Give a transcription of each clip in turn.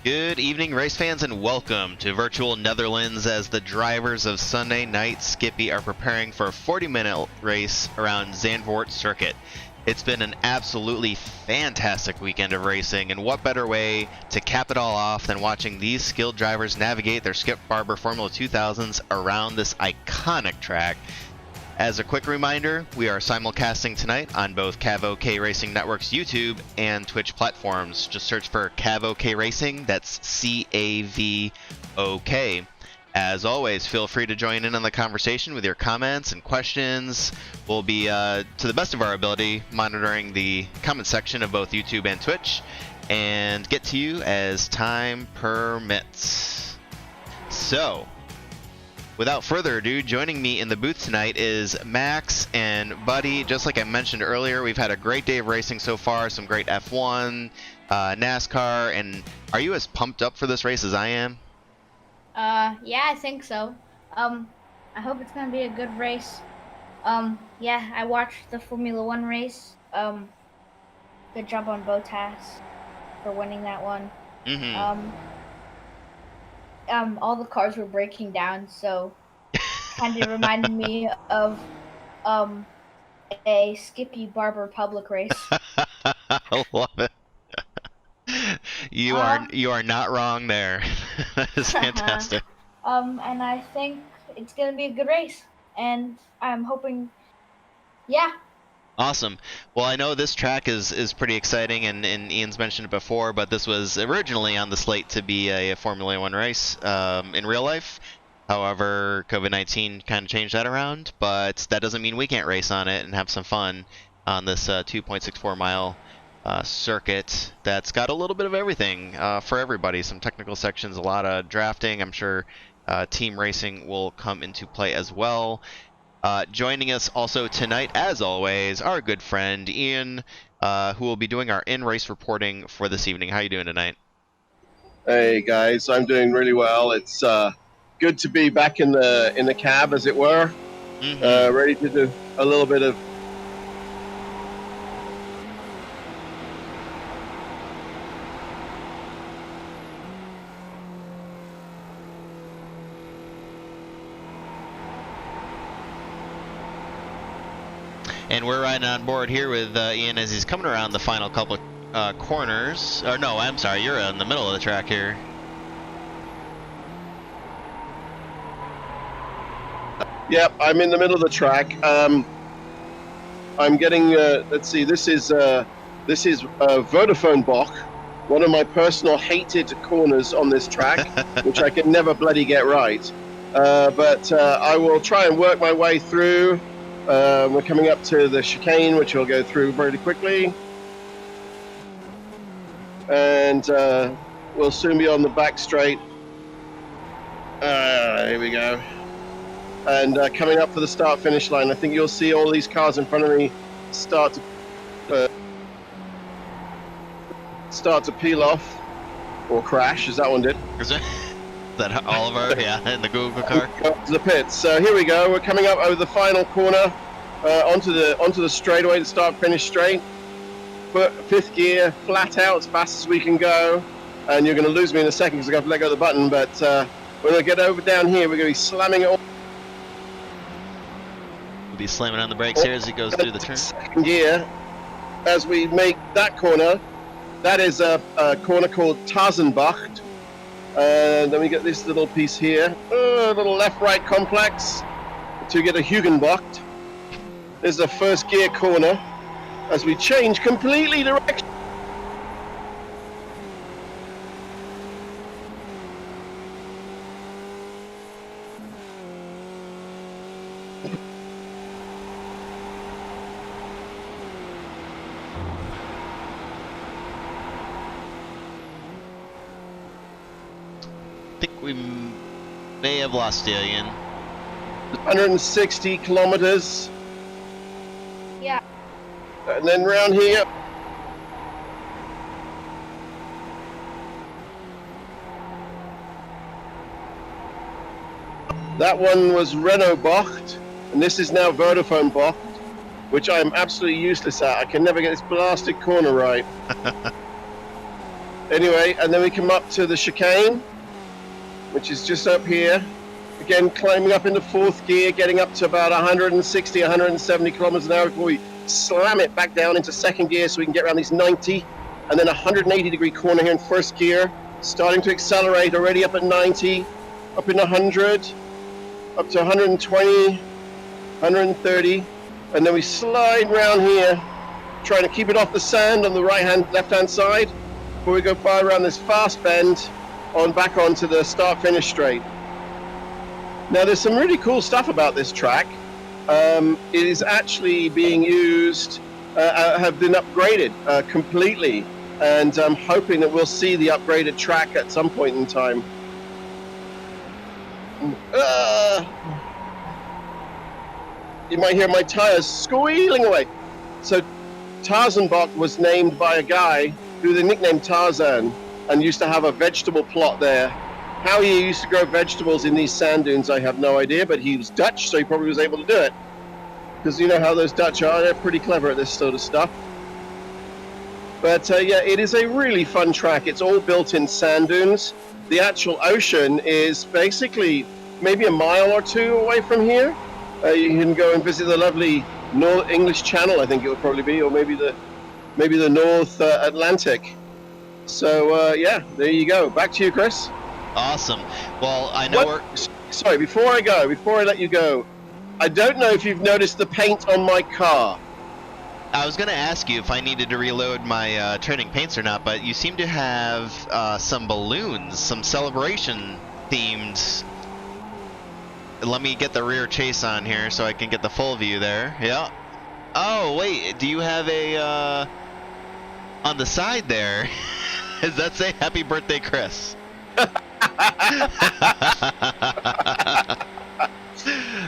Good evening, race fans, and welcome to virtual Netherlands as the drivers of Sunday Night Skippy are preparing for a 40-minute race around Zandvoort circuit. It's been an absolutely fantastic weekend of racing, and what better way to cap it all off than watching these skilled drivers navigate their Skip Barber Formula 2000s around this iconic track. As a quick reminder, we are simulcasting tonight on both CavOK Racing Network's YouTube and Twitch platforms. Just search for CavOK Racing, that's C-A-V-O-K. As always, feel free to join in on the conversation with your comments and questions. We'll be, to the best of our ability, monitoring the comment section of both YouTube and Twitch, and get to you as time permits. So, without further ado, joining me in the booth tonight is Max and Buddy. Just like I mentioned earlier, we've had a great day of racing so far, some great F1, NASCAR, and are you as pumped up for this race as I am? Yeah, I think so. I hope it's gonna be a good race. Yeah, I watched the Formula 1 race. Good job on Bottas for winning that one. All the cars were breaking down, so kind of reminded me of a Skippy Barber public race. I love it. You are not wrong there. That is fantastic. And I think it's gonna be a good race, and I'm hoping, yeah. Awesome. Well, I know this track is pretty exciting, and Ian's mentioned it before, but this was originally on the slate to be a Formula 1 race in real life. However, COVID-19 kind of changed that around, but that doesn't mean we can't race on it and have some fun on this 2.64 mile circuit that's got a little bit of everything for everybody. Some technical sections, a lot of drafting. I'm sure team racing will come into play as well. Joining us also tonight, as always, our good friend Ian, who will be doing our in-race reporting for this evening. How are you doing tonight? Hey guys, I'm doing really well. It's good to be back in the cab, as it were. Ready to do a little bit of And we're riding on board here with Ian as he's coming around the final couple corners. Or no, I'm sorry, you're in the middle of the track here. Yep, I'm in the middle of the track. I'm getting. Let's see. This is Vodafone Bach, one of my personal hated corners on this track, which I can never bloody get right. But I will try and work my way through. We're coming up to the chicane, which we'll go through very quickly. And we'll soon be on the back straight. Here we go. And coming up for the start-finish line, I think you'll see all these cars in front of me start to peel off or crash, as that one did. Is that Oliver? Yeah, in the Google car. To the pits. So here we go. We're coming up over the final corner onto the straightaway to start-finish straight. Put fifth gear, flat out, as fast as we can go. And you're going to lose me in a second because I've got to let go of the button. But we're going to get over down here. We're going to be slamming it all. We'll be slamming on the brakes here as he goes through the turn. Second gear, as we make that corner. That is a corner called Tarzanbacht. And then we get this little piece here, a little left-right complex to get a Hugenbocht. This is the first gear corner as we change completely direction. I think we may have lost you, Ian. 160 kilometers. Yeah. And then round here. That one was Renault Bocht, and this is now Vodafone Bocht, which I'm absolutely useless at. I can never get this blasted corner right. Anyway, and then we come up to the chicane, which is just up here. Again, climbing up into fourth gear, getting up to about 160, 170 kilometers an hour before we slam it back down into second gear so we can get around these 90, and then 180-degree corner here in first gear, starting to accelerate, already up at 90, up in 100, up to 120, 130, and then we slide around here, trying to keep it off the sand on the left-hand side, before we go far around this fast bend on back onto the start-finish straight. Now, there's some really cool stuff about this track. It is actually being used, have been upgraded completely, and I'm hoping that we'll see the upgraded track at some point in time. You might hear my tires squealing away. So Tarzanbach was named by a guy who they nicknamed Tarzan and used to have a vegetable plot there. How he used to grow vegetables in these sand dunes, I have no idea, but he was Dutch, so he probably was able to do it. Because you know how those Dutch are, they're pretty clever at this sort of stuff. But yeah, it is a really fun track. It's all built in sand dunes. The actual ocean is basically maybe a mile or two away from here. You can go and visit the lovely North English Channel, I think it would probably be, or maybe the North Atlantic. So yeah, there you go. Back to you, Chris. Awesome. Well, I know Sorry, before I let you go, I don't know if you've noticed the paint on my car. I was going to ask you if I needed to reload my training paints or not, but you seem to have some balloons, some celebration-themed. Let me get the rear chase on here so I can get the full view there. Yeah. Oh, wait, do you have a, on the side there, does that say Happy Birthday, Chris?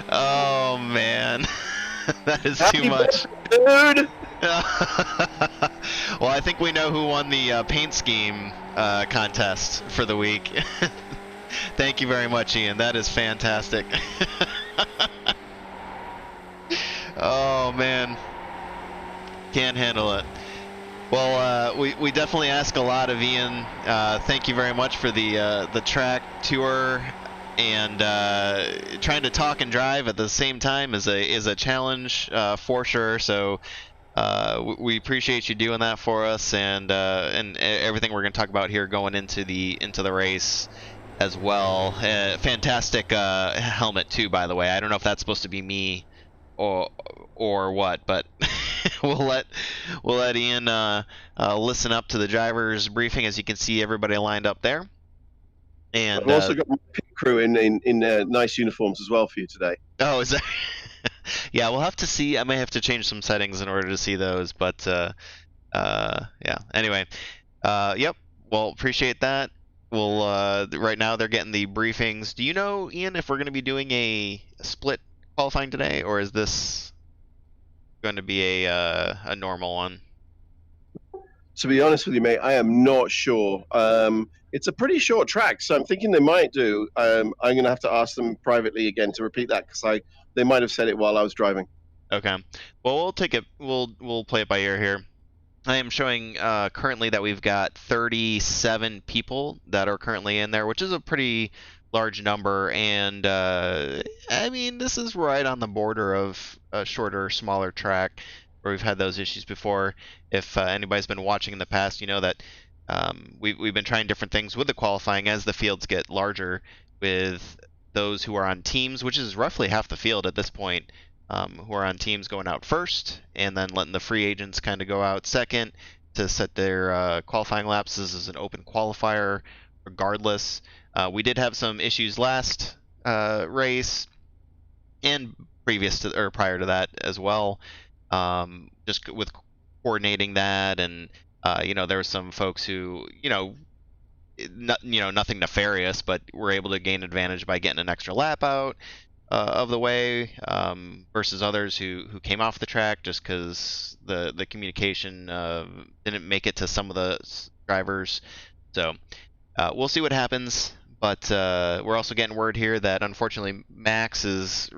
Oh man, that is too much, dude. Well, I think we know who won the paint scheme contest for the week. Thank you very much, Ian. That is fantastic. Oh man, can't handle it. Well, we definitely ask a lot of Ian. Thank you very much for the track tour, and trying to talk and drive at the same time is a challenge for sure. So we appreciate you doing that for us, and everything we're going to talk about here going into the race as well. Fantastic helmet too, by the way. I don't know if that's supposed to be me or what, but we'll let Ian listen up to the driver's briefing. As you can see, everybody lined up there. And I've also got my pit crew in nice uniforms as well for you today. Oh, is that? Yeah, we'll have to see. I may have to change some settings in order to see those, but yeah. Anyway, yep. Well, appreciate that. We'll right now they're getting the briefings. Do you know, Ian, if we're going to be doing a split qualifying today, or is this going to be a normal one? To be honest with you, mate, I am not sure. It's a pretty short track, so I'm thinking they might do. I'm going to have to ask them privately again to repeat that, because they might have said it while I was driving. Okay. Well, we'll take it. We'll play it by ear here. I am showing currently that we've got 37 people that are currently in there, which is a pretty large number, and I mean, this is right on the border of a shorter, smaller track where we've had those issues before. If anybody's been watching in the past, you know that we've been trying different things with the qualifying as the fields get larger, with those who are on teams, which is roughly half the field at this point, who are on teams going out first, and then letting the free agents kind of go out second to set their qualifying laps. This is an open qualifier regardless. We did have some issues last race and prior to that as well, just with coordinating that, and you know, there were some folks who, nothing nefarious, but were able to gain advantage by getting an extra lap out of the way, versus others who came off the track just because the communication didn't make it to some of the drivers. So we'll see what happens, but we're also getting word here that unfortunately Max is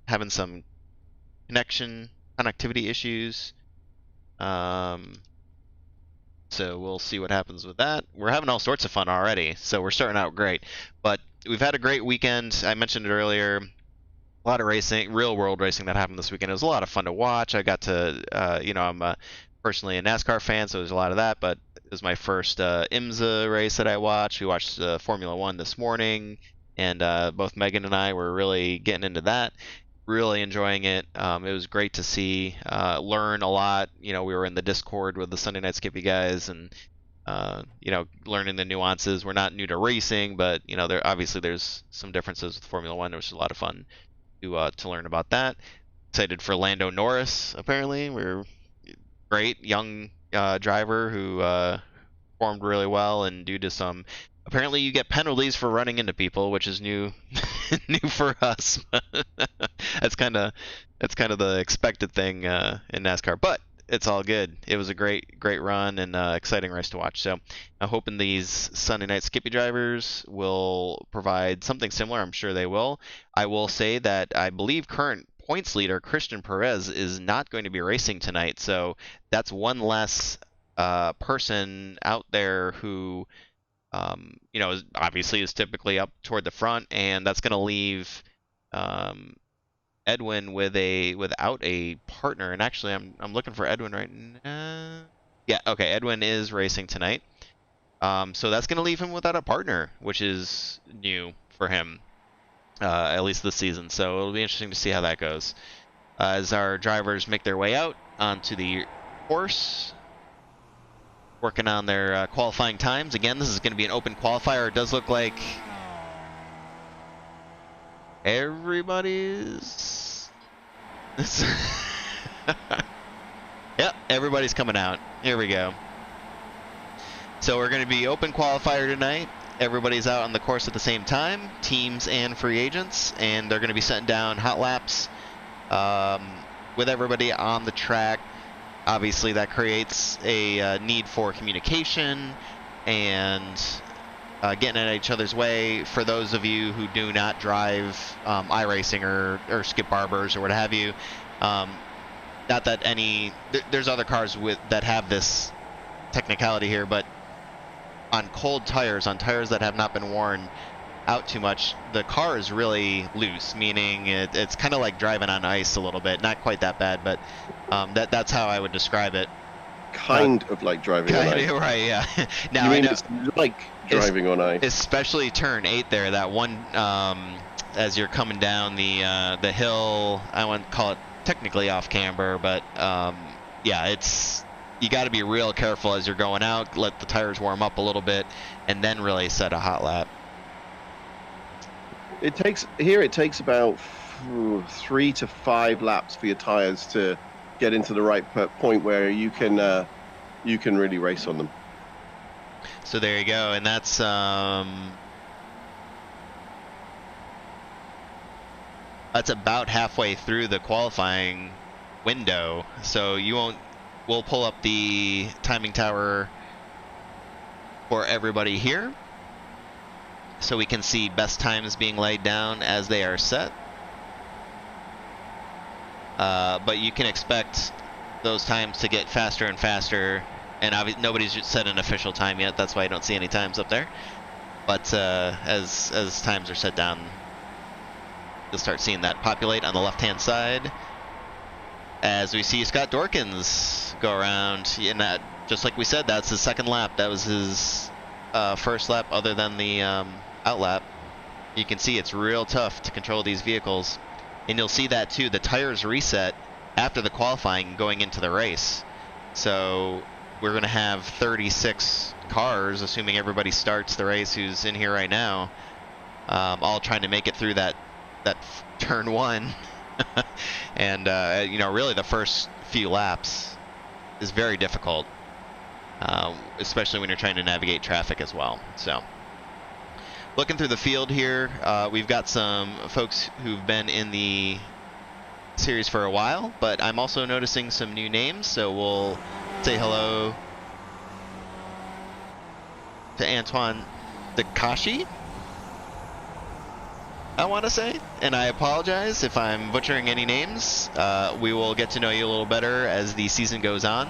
having some connectivity issues. So we'll see what happens with that. We're having all sorts of fun already, so we're starting out great. But we've had a great weekend. I mentioned it earlier. A lot of racing, real world racing that happened this weekend. It was a lot of fun to watch. I got to, I'm personally a NASCAR fan, so there's a lot of that. But it was my first IMSA race that I watched. We watched Formula One this morning, and both Megan and I were really getting into that. Really enjoying it. It was great to see, learn a lot. We were in the Discord with the Sunday Night Skippy guys, and learning the nuances. We're not new to racing, but there's some differences with Formula One. It was a lot of fun to learn about that. Excited for Lando Norris. Apparently, we're great young driver who performed really well, and due to some. Apparently, you get penalties for running into people, which is new, new for us. that's kind of the expected thing in NASCAR, but it's all good. It was a great run and exciting race to watch. So I'm hoping these Sunday Night Skippy drivers will provide something similar. I'm sure they will. I will say that I believe current points leader Christian Perez is not going to be racing tonight, so that's one less person out there who. Obviously is typically up toward the front, and that's going to leave Edwin without a partner. And actually, I'm looking for Edwin right now. Yeah, okay, Edwin is racing tonight. So that's going to leave him without a partner, which is new for him, at least this season. So it'll be interesting to see how that goes as our drivers make their way out onto the course. Working on their qualifying times. Again, this is going to be an open qualifier. It does look like everybody's... Yep, everybody's coming out. Here we go. So we're going to be open qualifier tonight. Everybody's out on the course at the same time, teams and free agents, and they're going to be setting down hot laps with everybody on the track. Obviously, that creates a need for communication and getting in each other's way. For those of you who do not drive iRacing or Skip Barbers or what have you, not that there's other cars that have this technicality here, but on cold tires, on tires that have not been worn out too much, the car is really loose, meaning it's kind of like driving on ice a little bit. Not quite that bad, but that's how I would describe it. Kind of like driving on ice. Right, yeah. Now, you mean it's like driving on ice? Especially turn 8 there, that one, as you're coming down the hill, I wouldn't call it technically off camber, but yeah, you got to be real careful as you're going out, let the tires warm up a little bit, and then really set a hot lap. It takes about 3 to 5 laps for your tires to get into the right point where you can really race on them. So there you go, and that's about halfway through the qualifying window. So we'll pull up the timing tower for everybody here, so we can see best times being laid down as they are set. But you can expect those times to get faster and faster, and nobody's set an official time yet. That's why I don't see any times up there. But as times are set down, you'll start seeing that populate on the left-hand side. As we see Scott Dorkins go around, and that, just like we said, that's his second lap. That was his first lap other than the out lap. You can see it's real tough to control these vehicles, and you'll see that too. The tires reset after the qualifying going into the race. So we're going to have 36 cars, assuming everybody starts the race who's in here right now, all trying to make it through that turn 1. And really the first few laps is very difficult, especially when you're trying to navigate traffic as well. So looking through the field here, we've got some folks who've been in the series for a while, but I'm also noticing some new names, so we'll say hello to Antoine Dakashi, I want to say, and I apologize if I'm butchering any names. We will get to know you a little better as the season goes on.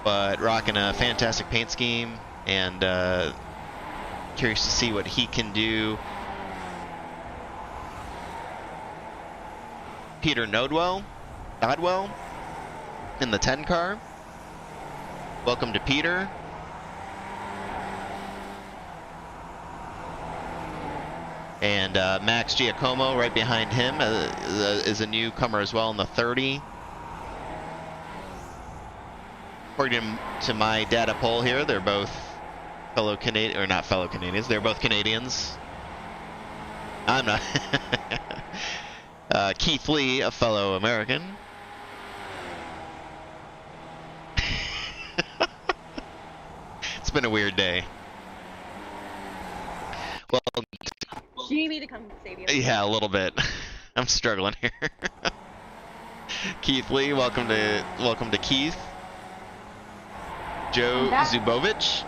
but rocking a fantastic paint scheme, and curious to see what he can do. Peter Nodwell in the 10 car. Welcome to Peter. And Max Giacomo right behind him is a newcomer as well in the 30. According to my data poll here, they're both fellow Canadians, or not fellow Canadians, they're both Canadians. I'm not. Keith Lee, a fellow American. It's been a weird day. Well, Do you need me to come save you? yeah, a little bit. I'm struggling here. Keith Lee, welcome to Keith. Joe Zubovich.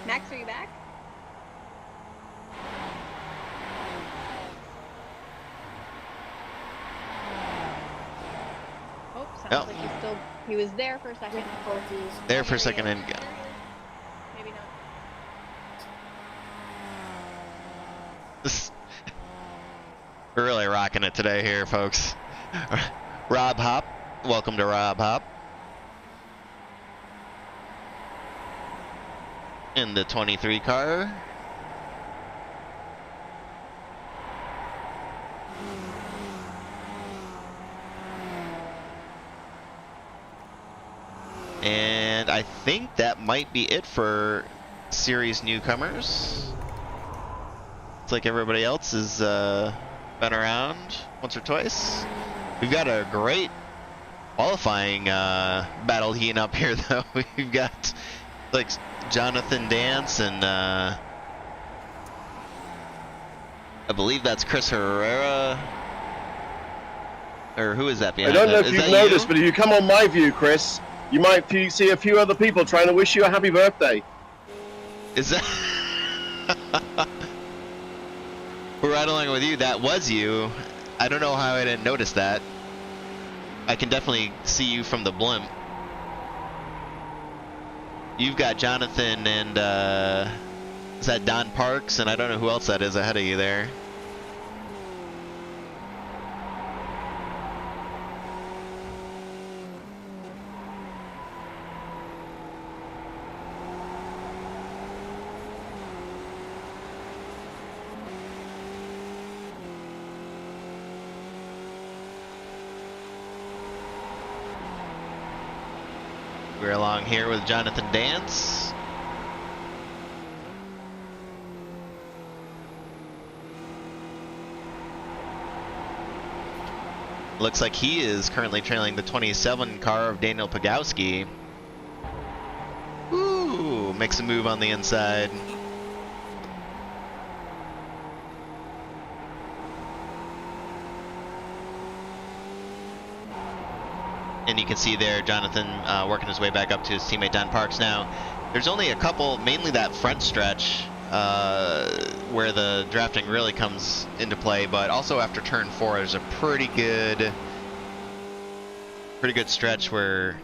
Max, are you back? Oh, sounds like he was there for a second. There for a second and Maybe not. we're really rocking it today here, folks. Rob Hop, welcome to Rob Hop. In the 23 car. And I think that might be it for series newcomers. It's like everybody else has been around once or twice. We've got a great qualifying battle heating up here, though. We've got like Jonathan Dance and I believe that's Chris Herrera. Or who is that behind? I don't know if Is you've that noticed, you? but if you come on my view, Chris, you might see a few other people trying to wish you a happy birthday. Is that? We're right along with you. That was you. I don't know how I didn't notice that. I can definitely see you from the blimp. You've got Jonathan and is that Don Parks? And I don't know who else that is ahead of you there. We're along here with Jonathan Dance. Looks like he is currently trailing the 27 car of Daniel Pagowski. Ooh, makes a move on the inside. And you can see there Jonathan working his way back up to his teammate Don Parks. Now, there's only a couple, mainly that front stretch where the drafting really comes into play, but also after turn 4 there's a pretty good stretch where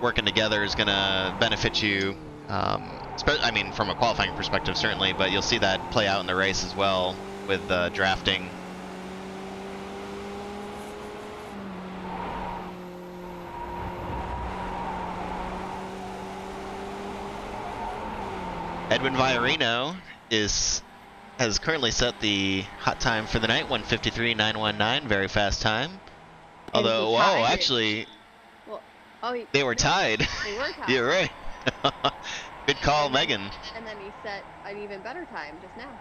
working together is going to benefit you. I mean, from a qualifying perspective certainly, but you'll see that play out in the race as well with drafting. Edwin Viorino has currently set the hot time for the night, 1:53.919, very fast time. Although, whoa, actually, Well, they were tied. They were tied. You're right. Good call, Megan. And then he set an even better time just now.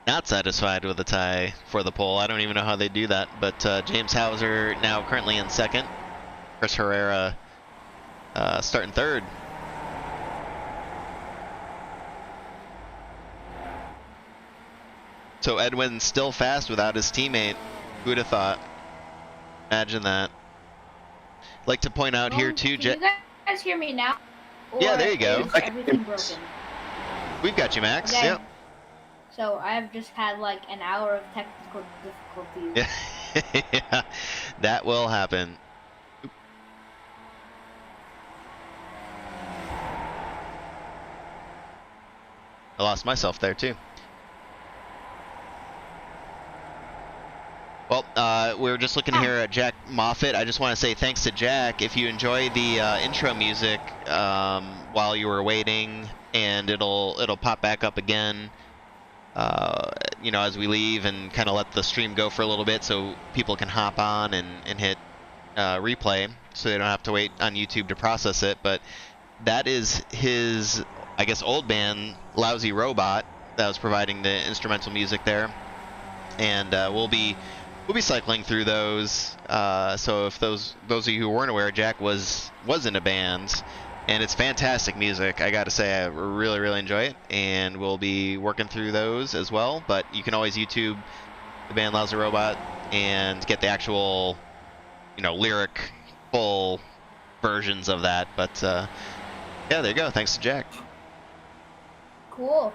Not satisfied with the tie for the pole. I don't even know how they do that. But James Hauser now currently in second. Chris Herrera starting third. So Edwin's still fast without his teammate. Who would have thought? Imagine that. Like to point out here too, Can you guys hear me now? Yeah, there you go. Is everything broken? We've got you, Max. Okay. Yep. So I've just had like an hour of technical difficulties. Yeah, that will happen. I lost myself there too. Well, we were just looking here at Jack Moffat. I just want to say thanks to Jack. If you enjoy the intro music while you were waiting, and it'll pop back up again, you know, as we leave, and kind of let the stream go for a little bit, so people can hop on and hit replay, so they don't have to wait on YouTube to process it. But that is his, I guess, old band, Lousy Robot, that was providing the instrumental music there, and we'll be cycling through those. So if those of you who weren't aware, Jack was in a band, and it's fantastic music. I got to say, I really enjoy it, and we'll be working through those as well. But you can always YouTube the band Lousy Robot and get the actual, you know, lyric full versions of that. But yeah, there you go. Thanks to Jack. Cool.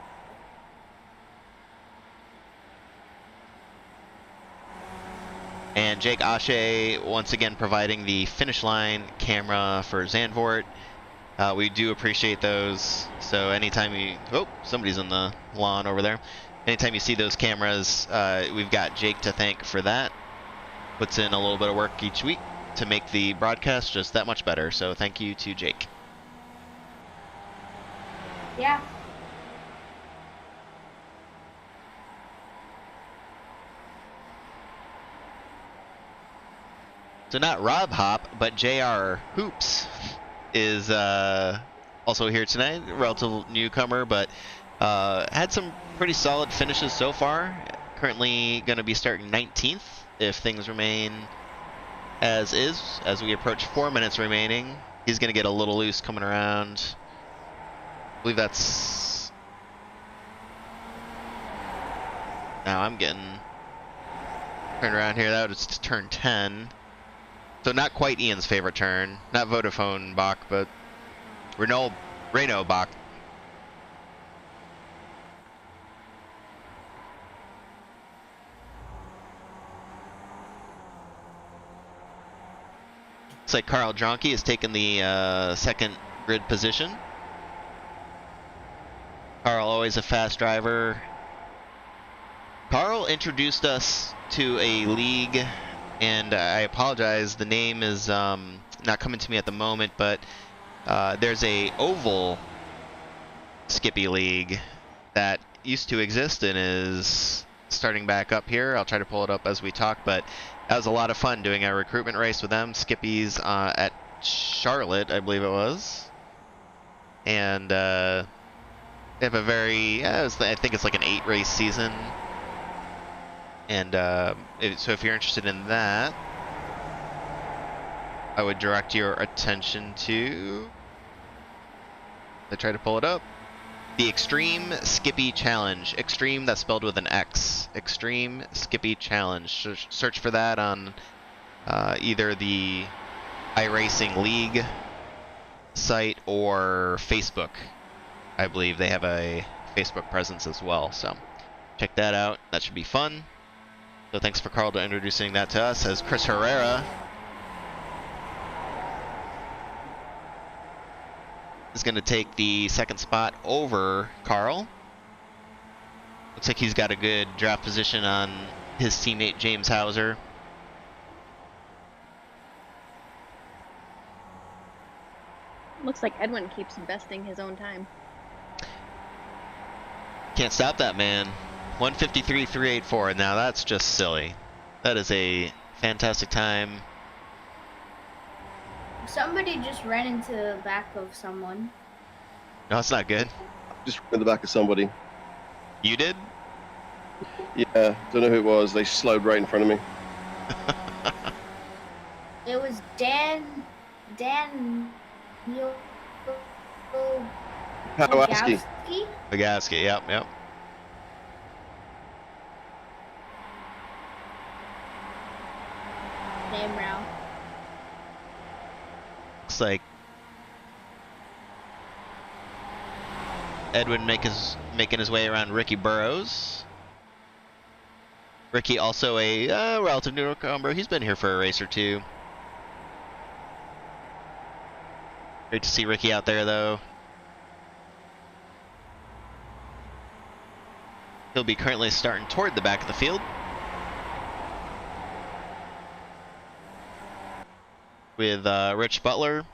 And Jake Ashe once again providing the finish line camera for Zandvoort. We do appreciate those. So anytime you, oh, somebody's on the lawn over there. Anytime you see those cameras, we've got Jake to thank for that. Puts in a little bit of work each week to make the broadcast just that much better. So thank you to Jake. Yeah. So not Rob Hop, but JR Hoops is also here tonight. Relative newcomer, but had some pretty solid finishes so far. Currently going to be starting 19th if things remain as is. As we approach 4 minutes remaining, he's going to get a little loose coming around. I believe that's... Now I'm getting turned around here. That was turn 10. So not quite Ian's favorite turn. Not Vodafone Bach, but Renault Bach. Looks like Carl Jonke has taken the second grid position. Carl, always a fast driver. Carl introduced us to a league, and I apologize, the name is not coming to me at the moment, but there's a oval Skippy league that used to exist and is starting back up here. I'll try to pull it up as we talk, but that was a lot of fun doing a recruitment race with them. Skippy's at Charlotte, I believe it was. And they have a very, I think it's like an 8-race season. And so if you're interested in that, I would direct your attention to, I try to pull it up, the Extreme Skippy Challenge. Extreme, that's spelled with an X. Extreme Skippy Challenge. Search for that on either the iRacing League site or Facebook. I believe they have a Facebook presence as well, so check that out. That should be fun. So thanks for Carl to introducing that to us. As Chris Herrera is going to take the second spot over Carl. Looks like he's got a good draft position on his teammate James Hauser. Looks like Edwin keeps besting his own time. Can't stop that man. 153.384. Now that's just silly. That is a fantastic time. Somebody just ran into the back of someone. No, it's not good. Just in the back of somebody. You did? Yeah, don't know who it was. They slowed right in front of me. It was Dan Pawlowski. Bagaski, yep. Name round. Looks like Edwin making his way around Ricky Burrows. Ricky also a relative newcomer. He's been here for a race or two. Great to see Ricky out there, though. He'll be currently starting toward the back of the field. With Rich Butler.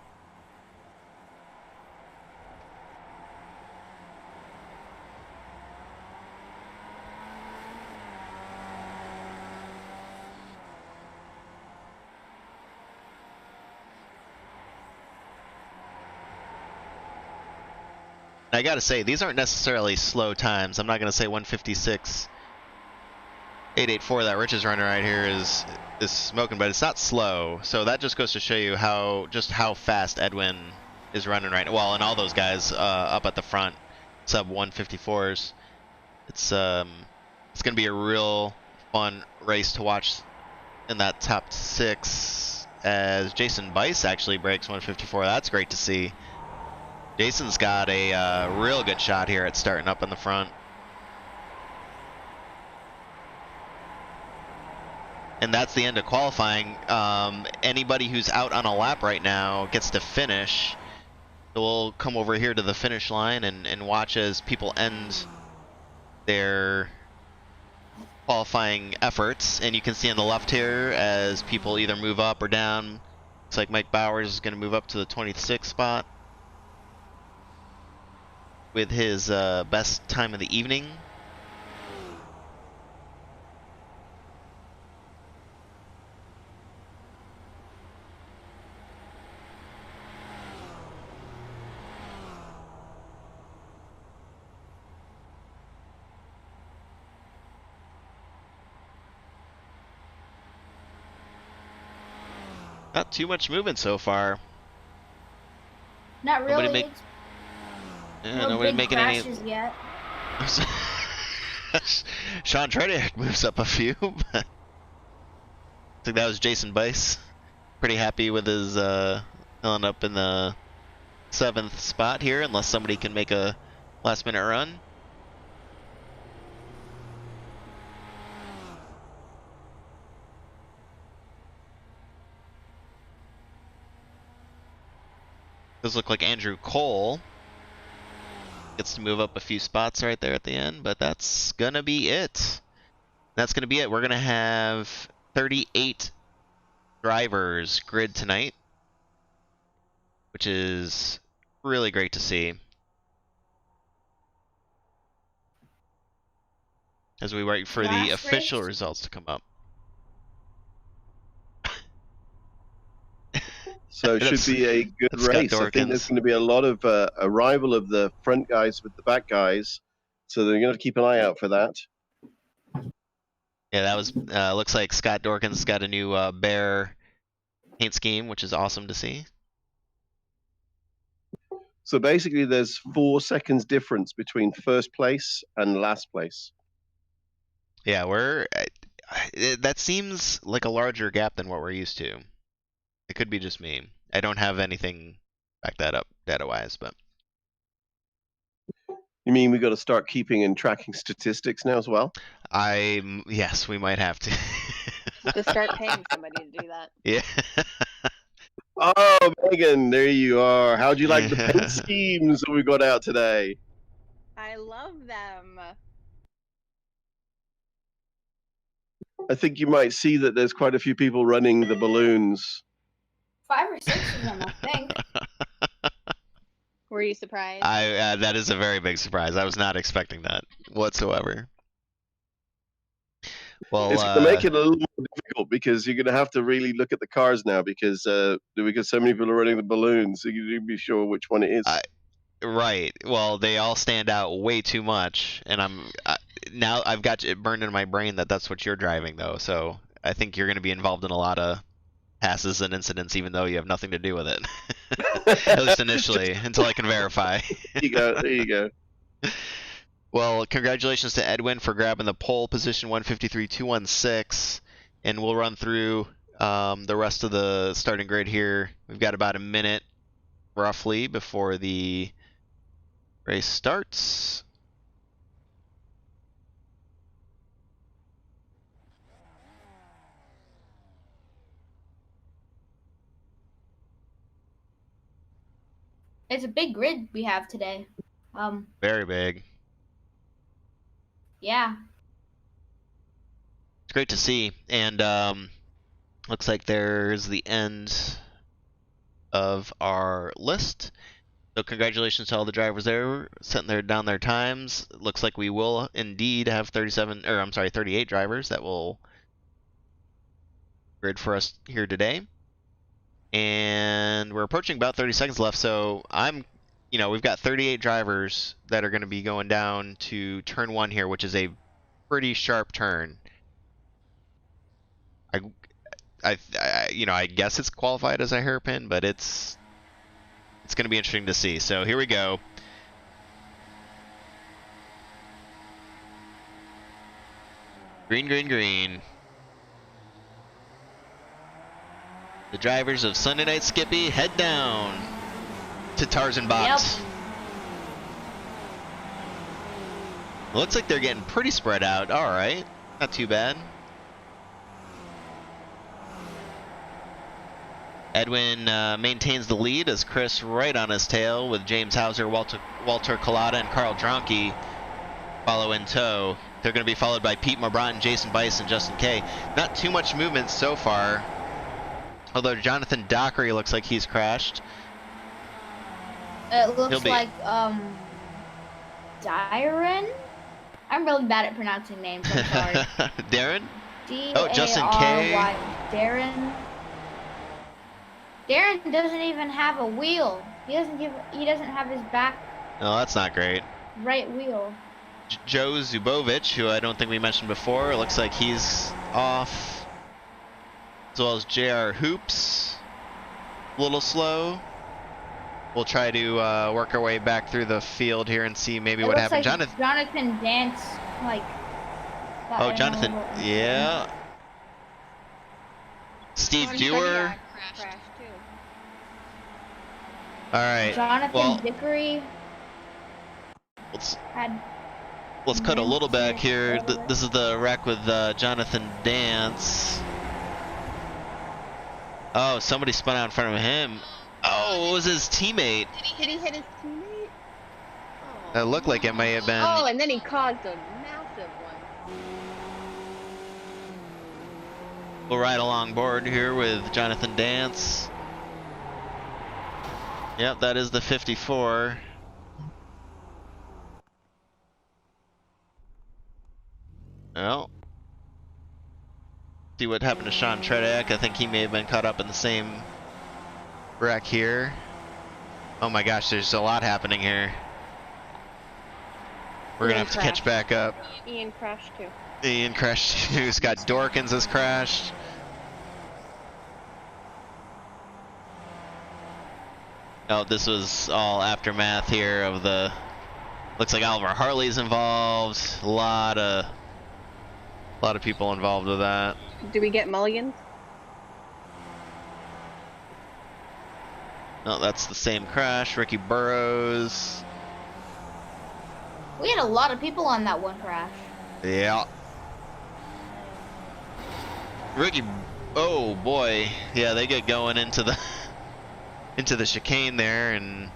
I gotta say, these aren't necessarily slow times. I'm not gonna say 156.884 that Rich is running right here is smoking, but it's not slow. So that just goes to show you how fast Edwin is running right now. Well, and all those guys up at the front, sub 154s. It's gonna be a real fun race to watch in that top 6 as Jason Bice actually breaks 154. That's great to see. Jason's got a real good shot here at starting up in the front. And that's the end of qualifying. Anybody who's out on a lap right now gets to finish. So we'll come over here to the finish line and watch as people end their qualifying efforts. And you can see on the left here as people either move up or down. Looks like Mike Bowers is going to move up to the 26th spot with his best time of the evening. Not too much movement so far. Not Nobody really. Yeah, No nobody big making crashes yet. Sean Tredick moves up a few, but I think that was Jason Bice. Pretty happy with his filling up in the 7th spot here, unless somebody can make a last minute run. Does look like Andrew Cole gets to move up a few spots right there at the end, but that's gonna be it. That's gonna be it. We're gonna have 38 drivers grid tonight, which is really great to see. As we wait for the Last official race? results to come up. So it should That's- be a good that's Scott race. I think there's Dorkins. going to be a lot of arrival of the front guys with the back guys. So they're going to keep an eye out for that. Yeah, that was looks like Scott Dorkins got a new bear paint scheme, which is awesome to see. So basically, there's 4 seconds difference between first place and last place. Yeah, that seems like a larger gap than what we're used to. It could be just me. I don't have anything back that up data-wise, but You mean we got to start keeping and tracking statistics now as well? yes, we might have to. To start paying somebody to do that. Yeah. Oh, Megan, there you are. How'd you like the paint schemes that we got out today? I love them. I think you might see that there's quite a few people running the balloons. 5 or 6 of them, I think. Were you surprised? That is a very big surprise. I was not expecting that whatsoever. Well, It's going to make it a little more difficult because you're going to have to really look at the cars now because so many people are running the balloons. So you need to be sure which one it is. right. Well, they all stand out way too much, and now I've got it burned into my brain that that's what you're driving though. So I think you're going to be involved in a lot of passes and incidents, even though you have nothing to do with it. At least initially, until I can verify. There you go. There you go. Well, congratulations to Edwin for grabbing the pole position, 153.216, and we'll run through the rest of the starting grid here. We've got about a minute, roughly, before the Race starts. It's a big grid we have today. Very big. Yeah. It's great to see. And looks like there's the end of our list. So congratulations to all the drivers there setting down their times. It looks like we will indeed have 38 drivers that will grid for us here today. And we're approaching about 30 seconds left, so we've got 38 drivers that are going to be going down to turn 1 here, which is a pretty sharp turn. I guess it's qualified as a hairpin, but it's going to be interesting to see. So here we go. Green, green, green. The drivers of Sunday Night Skippy head down to Tarzan Box. Yep. Looks like they're getting pretty spread out. All right, not too bad. Edwin maintains the lead as Chris right on his tail with James Hauser, Walter Collada, and Carl Dronke follow in tow. They're going to be followed by Pete Morbron, Jason Bice, and Justin Kay. Not too much movement so far, although Jonathan Dockery looks like he's crashed. It looks like Darren. I'm really bad at pronouncing names. I'm sorry. Darren? Oh, Justin Kay. Darren. Darren doesn't even have a wheel. He doesn't have his back No, that's not great. right wheel. Joe Zubovich, who I don't think we mentioned before, it looks like he's off. As well as JR Hoops. A little slow. We'll try to work our way back through the field here and see maybe what happened. Like Jonathan Dance, Oh, Jonathan, yeah. Steve Dewar. Crashed too. All right. Jonathan Dickery. Let's cut a little back here. This is the wreck with Jonathan Dance. Oh, somebody spun out in front of him. Oh, it was his teammate. Did he hit his teammate? Oh. It looked like it may have been. Oh, and then he caused a massive one. We'll ride along board here with Jonathan Dance. Yep, that is the 54. Well, see what happened to Sean Tredek. I think he may have been caught up in the same wreck here. Oh my gosh, there's a lot happening here. We're gonna have to catch back up. Ian crashed too. Ian crashed too. Scott Dorkins has crashed. Oh, this was all aftermath here of the. Looks like Oliver Harley's involved. A lot of people involved with that. Do we get mulligans? No, that's the same crash. Ricky Burrows. We had a lot of people on that one crash. Yeah. Ricky. Oh boy. Yeah, they get going into the into the chicane there, and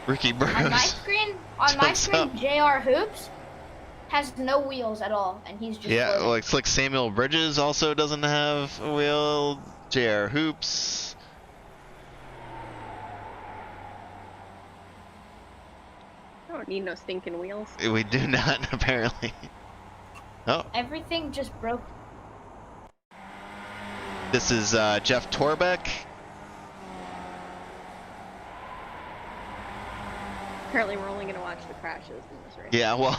Ricky Burrows. On my screen, JR Hoops has no wheels at all, and he's just floating. Looks like Samuel Bridges also doesn't have a wheel. JR Hoops. I don't need no stinking wheels. We do not, apparently. Oh. Everything just broke. This is Jeff Torbeck. Apparently we're only going to watch the crashes in this race. Yeah, well,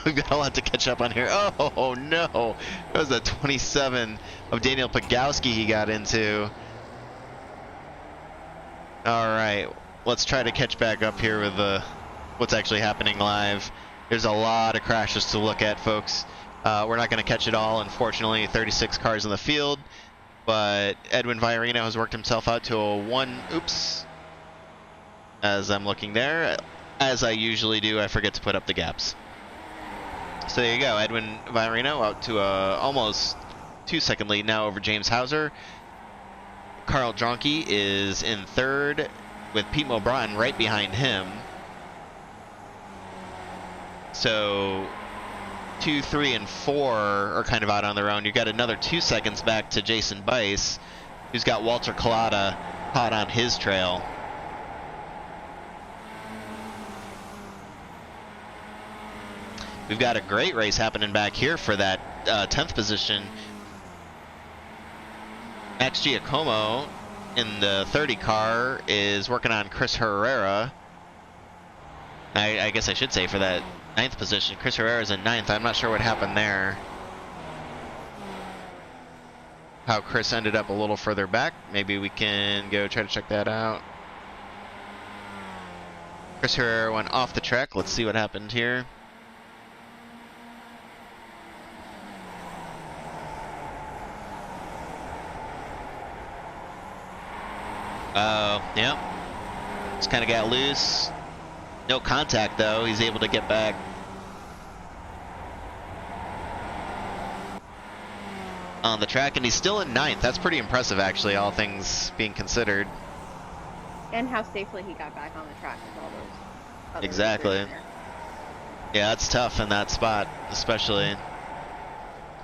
we've got a lot to catch up on here. Oh no, that was a 27 of Daniel Pagowski he got into. All right, let's try to catch back up here with what's actually happening live. There's a lot of crashes to look at, folks. We're not going to catch it all, unfortunately. 36 cars in the field. but Edwin Viorino has worked himself out to a 1. Oops. As I'm looking there, as I usually do, I forget to put up the gaps. So there you go, Edwin Viorino out to a almost 2-second lead now over James Hauser. Carl Jonke is in third with Pete Mobron right behind him. So 2, 3, and 4 are kind of out on their own. You got another 2 seconds back to Jason Bice, who's got Walter Collada hot on his trail. We've got a great race happening back here for that 10th position. Max Giacomo in the 30 car is working on Chris Herrera. I guess I should say for that 9th position. Chris Herrera's in 9th. I'm not sure what happened there. How Chris ended up a little further back. Maybe we can go try to check that out. Chris Herrera went off the track. Let's see what happened here. Yeah. Just kind of got loose. No contact though. He's able to get back. On the track, and he's still in 9th. That's pretty impressive, actually, all things being considered. And how safely he got back on the track with all those other Exactly. racers in there. Yeah, that's tough in that spot, especially.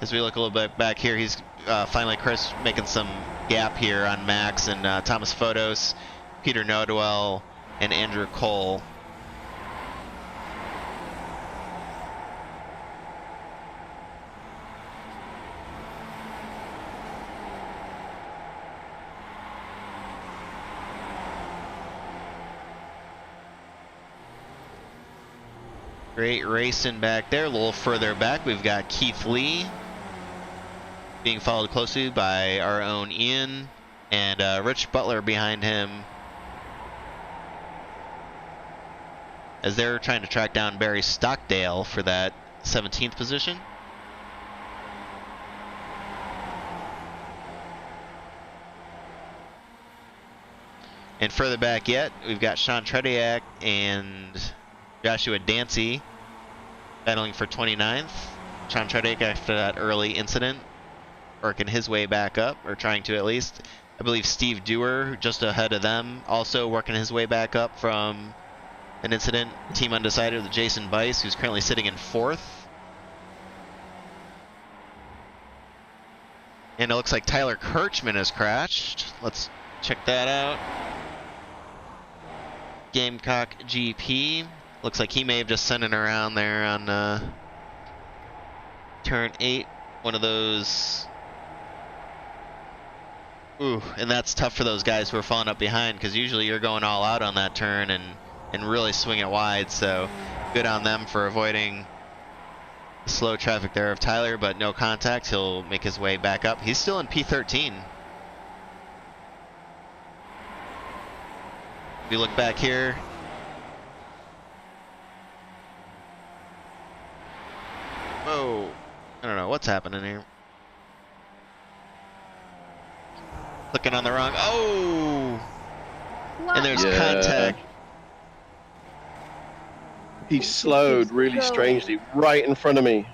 As we look a little bit back here, he's finally Chris making some gap here on Max and Thomas Fotos, Peter Nodwell, and Andrew Cole. Great racing back there. A little further back, we've got Keith Lee being followed closely by our own Ian and Rich Butler behind him as they're trying to track down Barry Stockdale for that 17th position. And further back yet, we've got Sean Trediak and Joshua Dancy battling for 29th. Sean Trediak, after that early incident, working his way back up, or trying to at least. I believe Steve Dewar, just ahead of them, also working his way back up from an incident. Team Undecided with Jason Bice, who's currently sitting in 4th. And it looks like Tyler Kirchman has crashed. Let's check that out. Gamecock GP. Looks like he may have just sent it around there on turn 8. One of those. Ooh, and that's tough for those guys who are falling up behind, because usually you're going all out on that turn and really swing it wide. So good on them for avoiding the slow traffic there of Tyler, but no contact. He'll make his way back up. He's still in P13. If you look back here, whoa, I don't know what's happening here. Clicking on the wrong, oh! And there's contact. He slowed really strangely right in front of me.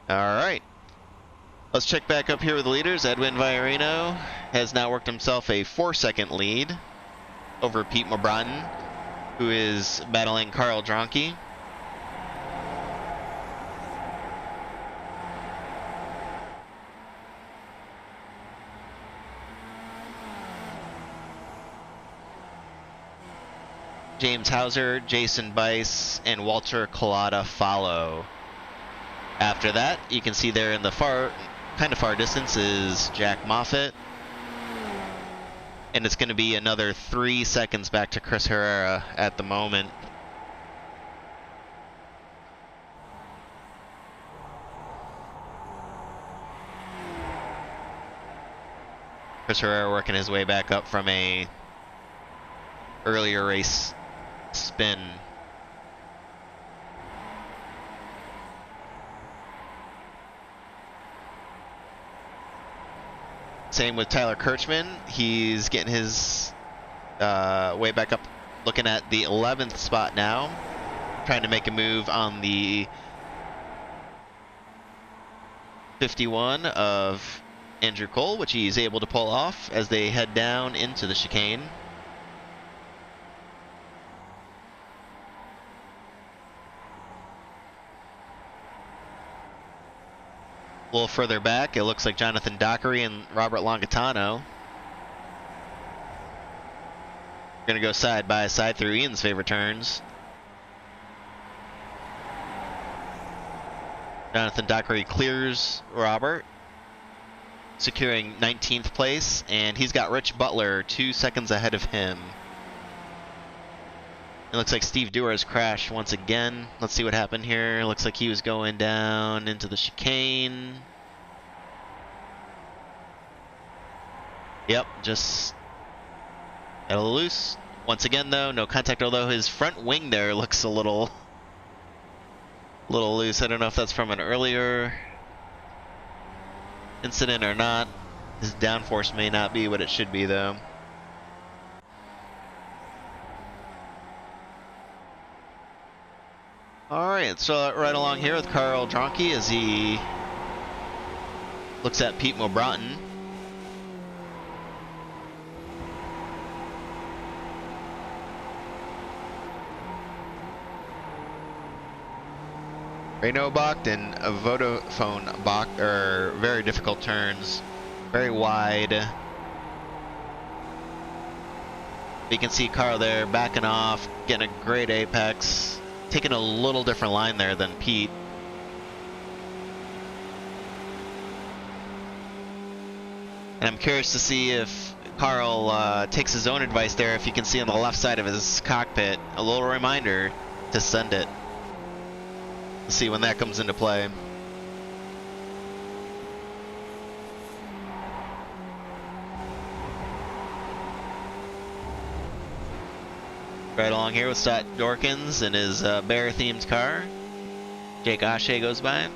All right. Let's check back up here with the leaders. Edwin Viorino has now worked himself a 4-second lead over Pete Mobron, who is battling Carl Jonke. James Hauser, Jason Bice, and Walter Collada follow. After that, you can see there in the kind of far distance is Jack Moffitt. And it's going to be another 3 seconds back to Chris Herrera at the moment. Chris Herrera working his way back up from a earlier race spin. Same with Tyler Kirchman. He's getting his way back up, looking at the 11th spot now, trying to make a move on the 51 of Andrew Cole, which he's able to pull off as they head down into the chicane. A little further back, it looks like Jonathan Dockery and Robert Longitano. Going to go side by side through Ian's favorite turns. Jonathan Dockery clears Robert, securing 19th place, and he's got Rich Butler 2 seconds ahead of him. It looks like Steve Dewar has crashed once again. Let's see what happened here. Looks like he was going down into the chicane. Yep, just got a little loose. Once again, though, no contact, although his front wing there looks a little loose. I don't know if that's from an earlier incident or not. His downforce may not be what it should be, though. Alright, so right along here with Carl Dronke as he looks at Pete Mobrotten. Reno Bocht and Vodafone Bocht are very difficult turns, very wide. You can see Carl there backing off, getting a great apex. Taking a little different line there than Pete. And I'm curious to see if Carl takes his own advice there. If you can see on the left side of his cockpit, a little reminder to send it. We'll see when that comes into play. Right along here with Scott Dorkins in his bear-themed car. Jake Ashe goes by.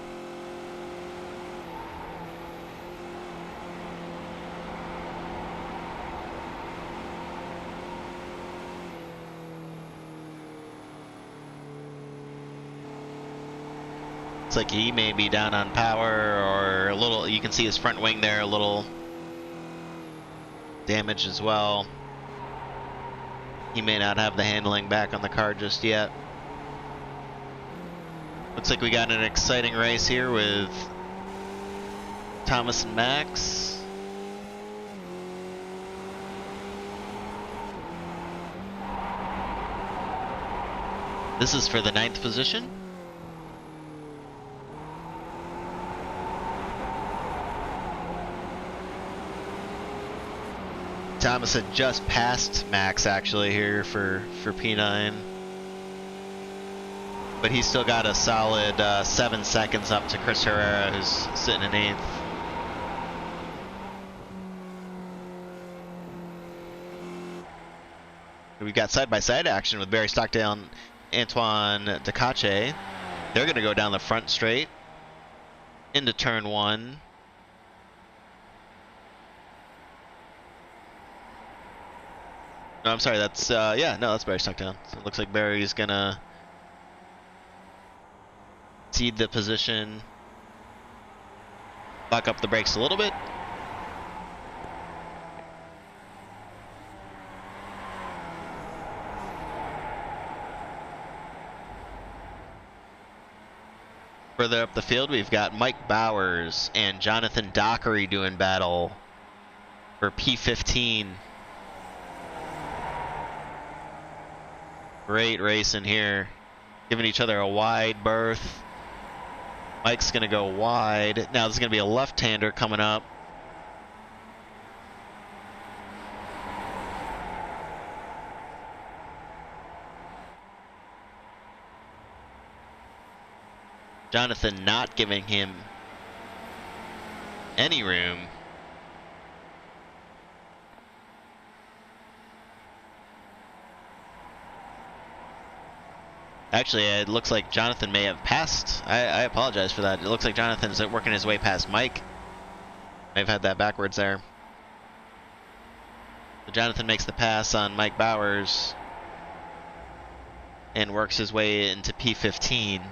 Looks like he may be down on power or a little, you can see his front wing there, a little damage as well. He may not have the handling back on the car just yet. Looks like we got an exciting race here with Thomas and Max. This is for the 9th position. Thomas had just passed Max actually here for P9. But he's still got a solid 7 seconds up to Chris Herrera, who's sitting in 8th. We've got side-by-side action with Barry Stockdale and Antoine Decache. They're going to go down the front straight into turn 1. No, I'm sorry, that's, yeah, no, that's Barry Stockdale. So it looks like Barry's going to cede the position, lock up the brakes a little bit. Further up the field, we've got Mike Bowers and Jonathan Dockery doing battle for P15. Great race in here, giving each other a wide berth. Mike's going to go wide. Now there's going to be a left-hander coming up. Jonathan not giving him any room. Actually, it looks like Jonathan may have passed. I apologize for that. It looks like Jonathan's working his way past Mike. I've had that backwards there. So Jonathan makes the pass on Mike Bowers and works his way into P15.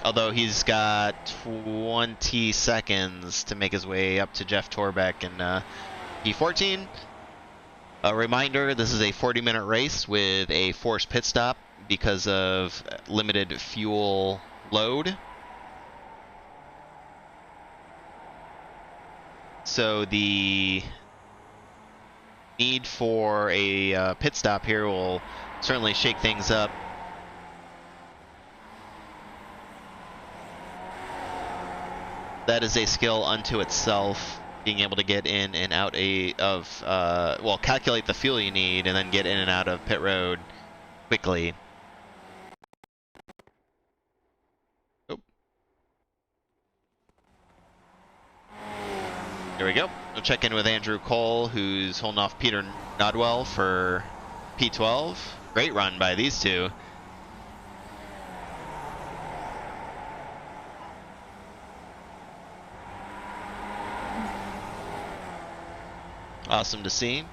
Although he's got 20 seconds to make his way up to Jeff Torbeck in P14. A reminder, this is a 40-minute race with a forced pit stop because of limited fuel load. So the need for a pit stop here will certainly shake things up. That is a skill unto itself, being able to get in and out well, calculate the fuel you need and then get in and out of pit road quickly. Oh. There we go. We'll check in with Andrew Cole, who's holding off Peter Nodwell for P12. Great run by these two. Awesome to see.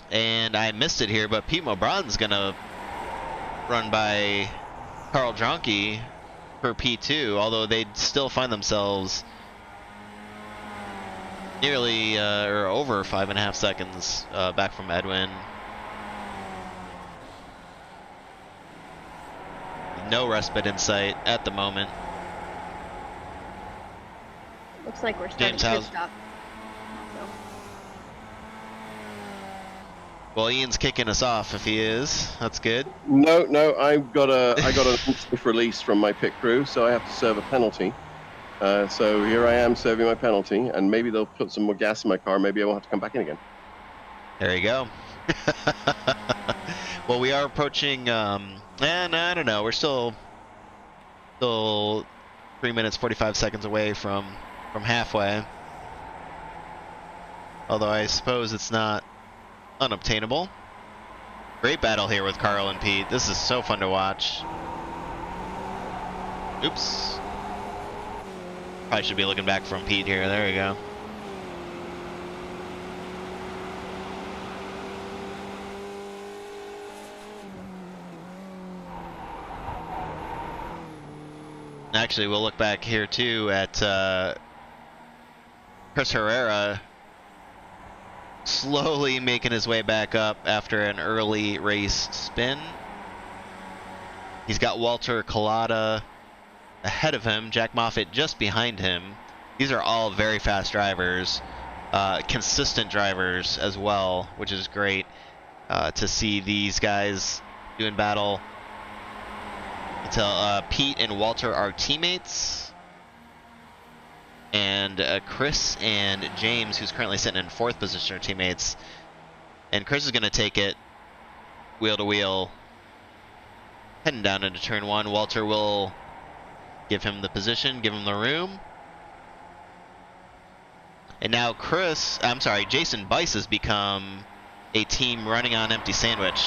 And I missed it here, but Pete Mobron's gonna run by Carl Dronke for P2, although they'd still find themselves nearly or over 5.5 seconds back from Edwin. No respite in sight at the moment. Looks like we're starting to stop. So. Well, Ian's kicking us off if he is. That's good. No, I got an unsafe release from my pit crew, so I have to serve a penalty. So here I am serving my penalty, and maybe they'll put some more gas in my car. Maybe I won't have to come back in again. There you go. Well, we are approaching. And I don't know. We're still 3 minutes 45 seconds away from halfway. Although I suppose it's not unobtainable. Great battle here with Carl and Pete. This is so fun to watch. Oops. Probably should be looking back from Pete here. There we go. Actually, we'll look back here too at Chris Herrera slowly making his way back up after an early race spin. He's got Walter Collada ahead of him, Jack Moffitt just behind him. These are all very fast drivers, consistent drivers as well, which is great to see these guys doing battle. Until Pete and Walter are teammates, and Chris and James, who's currently sitting in 4th position, are teammates. And Chris is going to take it wheel to wheel, heading down into turn 1. Walter will give him the position, give him the room. And now Jason Bice has become a team running on empty sandwich.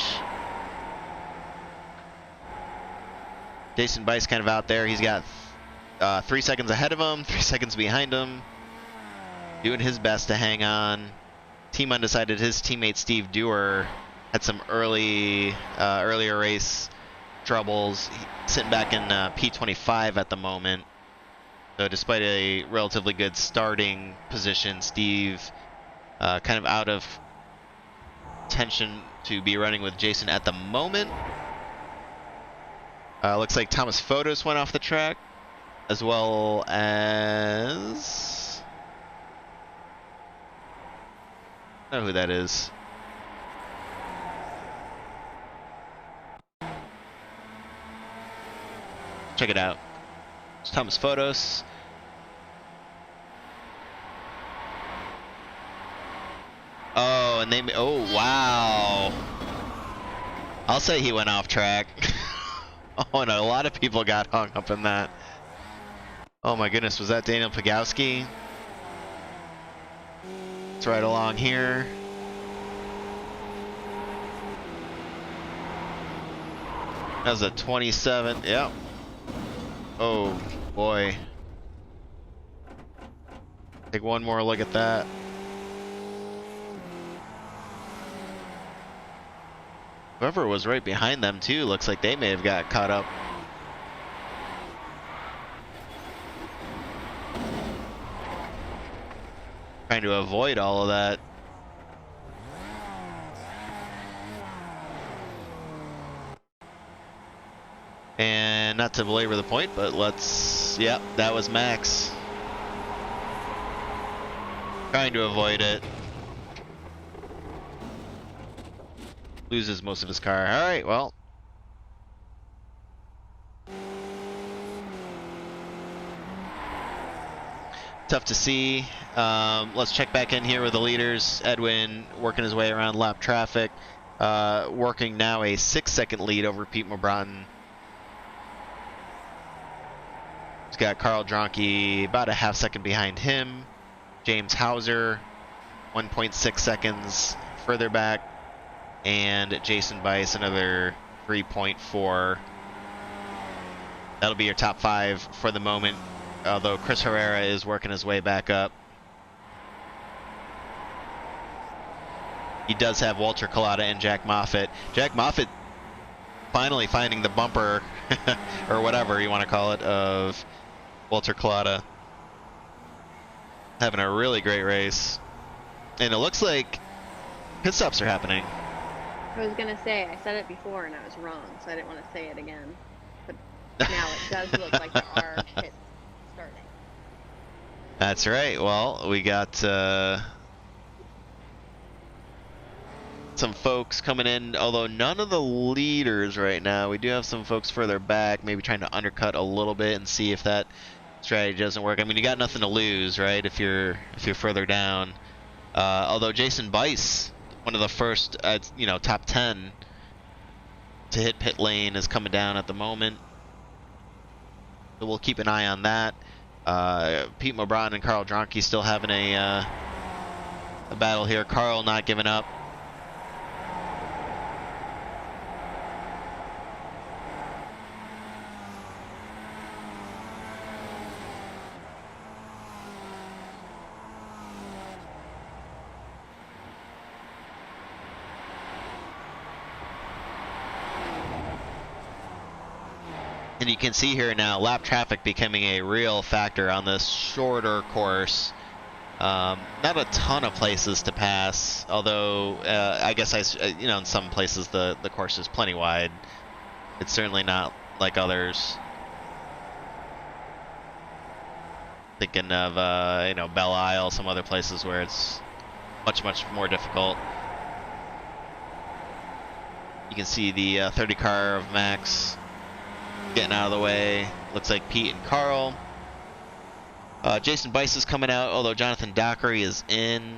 Jason Bice kind of out there. He's got 3 seconds ahead of him, 3 seconds behind him. Doing his best to hang on. Team undecided. His teammate Steve Dewar had some earlier race troubles. Sitting back in P25 at the moment. So despite a relatively good starting position, Steve kind of out of tension to be running with Jason at the moment. Looks like Thomas Fotos went off the track, as well as... I don't know who that is. Check it out. It's Thomas Fotos. Oh, and oh, wow. I'll say he went off track. Oh, and a lot of people got hung up in that. Oh my goodness, was that Daniel Pagowski? It's right along here. That was a 27. Yep. Oh boy. Take one more look at that. Whoever was right behind them too looks like they may have got caught up. Trying to avoid all of that. And not to belabor the point, but let's, yep, that was Max. Trying to avoid it. Loses most of his car. All right, well. Tough to see. Let's check back in here with the leaders. Edwin working his way around lap traffic. Working now a 6-second lead over Pete Mobranton. He's got Carl Dronke about a half-second behind him. James Hauser, 1.6 seconds further back. And Jason Bice, another 3.4. That'll be your top 5 for the moment. Although Chris Herrera is working his way back up. He does have Walter Collada and Jack Moffitt. Jack Moffitt finally finding the bumper, or whatever you want to call it, of Walter Collada. Having a really great race. And it looks like pit stops are happening. I was gonna say, I said it before and I was wrong, so I didn't want to say it again. But now it does look like there are pits starting. That's right. Well, we got some folks coming in, although none of the leaders right now. We do have some folks further back, maybe trying to undercut a little bit and see if that strategy doesn't work. I mean, you got nothing to lose, right? If you're further down. Although Jason Bice, one of the first, top 10 to hit pit lane, is coming down at the moment. So we'll keep an eye on that. Pete Mobranton and Carl Dronke still having a battle here. Carl not giving up. And you can see here now lap traffic becoming a real factor on this shorter course. Not a ton of places to pass, although I guess in some places the course is plenty wide. It's certainly not like others. Thinking of Belle Isle, some other places where it's much more difficult. You can see the 30 car of Max getting out of the way. Looks like Pete and Carl. Jason Bice is coming out, although Jonathan Dockery is in.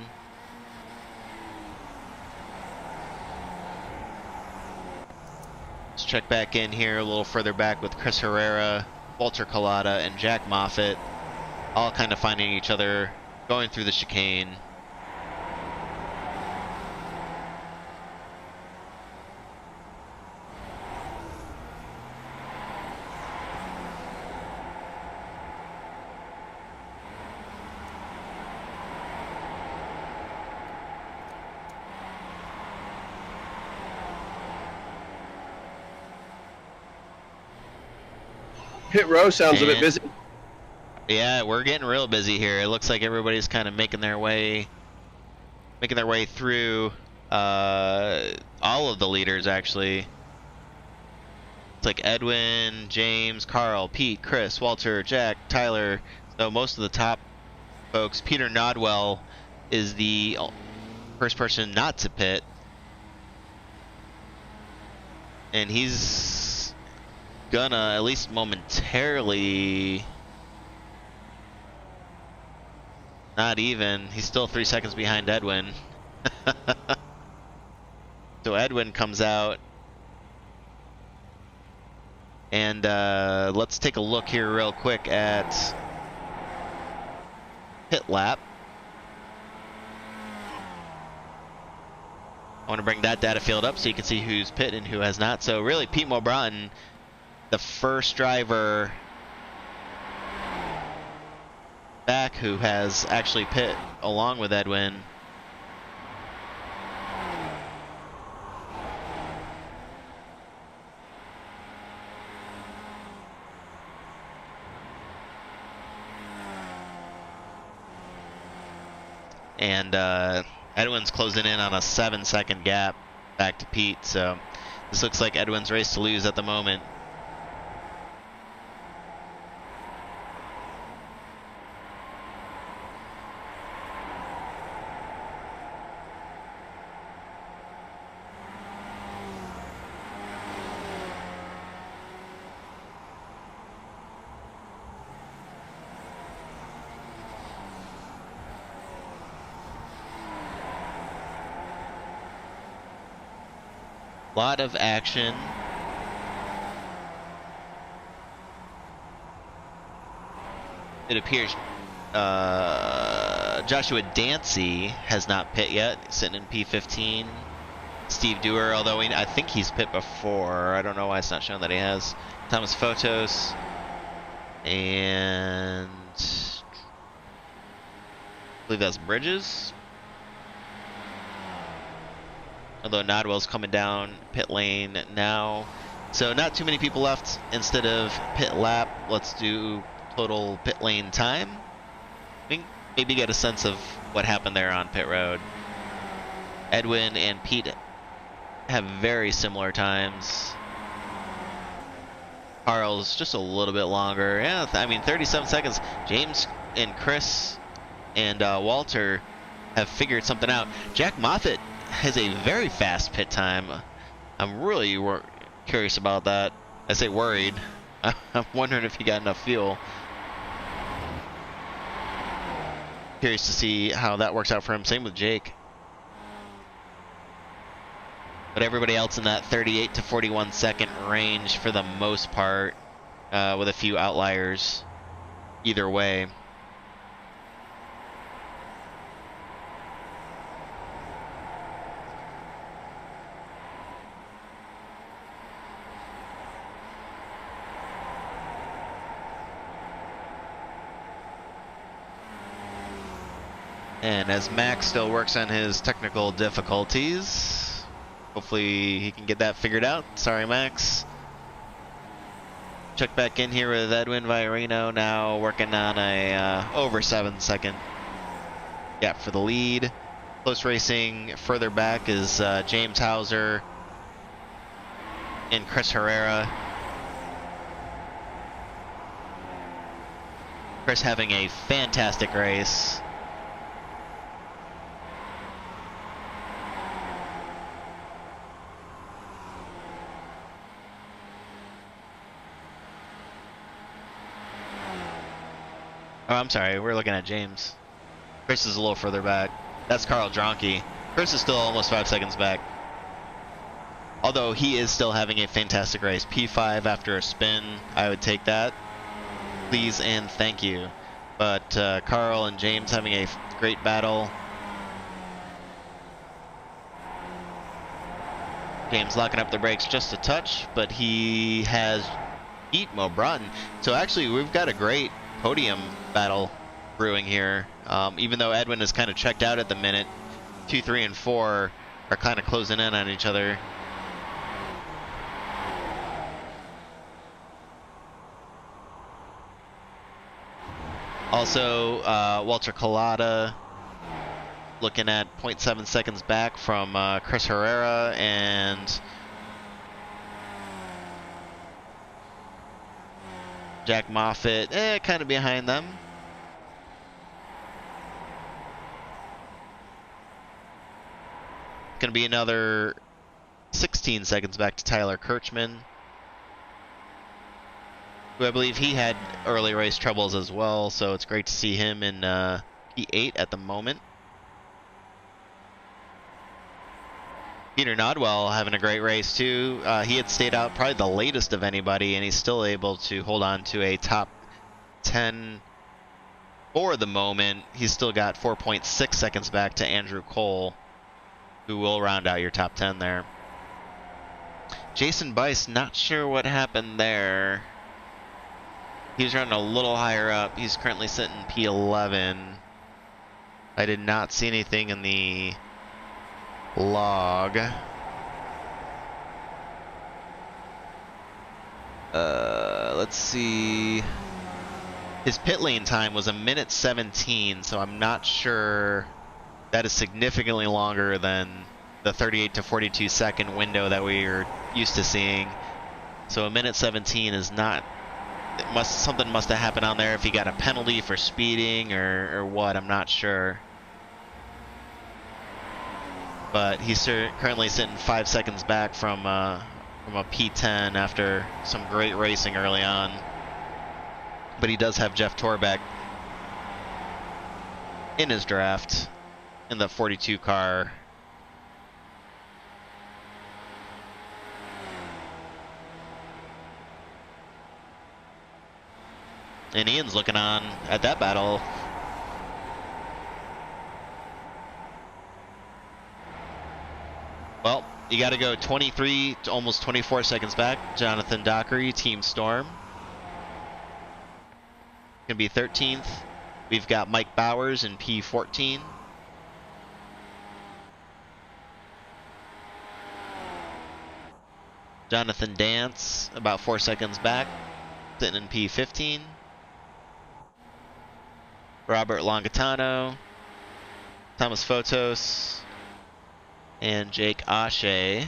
Let's check back in here a little further back with Chris Herrera, Walter Collada, and Jack Moffitt, all kind of finding each other, going through the chicane. Pit row sounds a bit busy. Yeah, we're getting real busy here. It looks like everybody's kind of making their way through. All of the leaders actually. It's like Edwin, James, Carl, Pete, Chris, Walter, Jack, Tyler. So most of the top folks. Peter Nodwell is the first person not to pit, and he's gonna, at least momentarily, not even, he's still 3 seconds behind Edwin. So Edwin comes out, and let's take a look here real quick at pit lap. I want to bring that data field up so you can see who's pit and who has not. So really, Pete Mobron, the first driver back who has actually pit along with Edwin. And Edwin's closing in on a 7-second gap back to Pete, so this looks like Edwin's race to lose at the moment. Lot of action. It appears Joshua Dancy has not pit yet, sitting in P15. Steve Dewar, although I think he's pit before. I don't know why it's not showing that he has. Thomas Photos. And I believe that's Bridges. Although Nodwell's coming down pit lane now. So not too many people left. Instead of pit lap, let's do total pit lane time. I think maybe get a sense of what happened there on pit road. Edwin and Pete have very similar times. Carl's just a little bit longer. Yeah, I mean 37 seconds. James and Chris and Walter have figured something out. Jack Moffitt has a very fast pit time. I'm really curious about that. I say worried. I'm wondering if he got enough fuel. Curious to see how that works out for him. Same with Jake. But everybody else in that 38 to 41 second range for the most part, with a few outliers either way. And as Max still works on his technical difficulties, hopefully he can get that figured out. Sorry, Max. Check back in here with Edwin Viorino, now working on a over 7-second gap for the lead. Close racing further back is James Hauser and Chris Herrera. Chris having a fantastic race. Oh, I'm sorry, we're looking at James. Chris is a little further back. That's Carl Dronke. Chris is still almost 5 seconds back. Although he is still having a fantastic race. P5 after a spin, I would take that. Please and thank you. But Carl and James having a great battle. James locking up the brakes just a touch, but he has beat Mo Broughton. So actually, we've got a great podium battle brewing here. Even though Edwin is kind of checked out at the minute, 2, 3, and 4 are kind of closing in on each other. Also, Walter Collada looking at 0.7 seconds back from Chris Herrera and Jack Moffitt, kind of behind them. Going to be another 16 seconds back to Tyler Kirchman, who I believe he had early race troubles as well, so it's great to see him in P8 at the moment. Peter Nodwell having a great race too. He had stayed out probably the latest of anybody, and he's still able to hold on to a top 10 for the moment. He's still got 4.6 seconds back to Andrew Cole. who will round out your top 10 there. Jason Bice, not sure what happened there. He's running a little higher up. He's currently sitting P11. I did not see anything in the log. Let's see. His pit lane time was 1:17, so I'm not sure. That is significantly longer than the 38 to 42 second window that we are used to seeing. So 1:17 is not. Something must have happened on there. If he got a penalty for speeding or what, I'm not sure. But he's currently sitting 5 seconds back from a P10 after some great racing early on. But he does have Jeff Torbeck in his draft in the 42 car. And Ian's looking on at that battle. Well, you got to go 23 to almost 24 seconds back. Jonathan Dockery, Team Storm. Gonna be 13th. We've got Mike Bowers in P14. Jonathan Dance, about 4 seconds back, sitting in P15. Robert Longitano, Thomas Fotos, and Jake Ashe.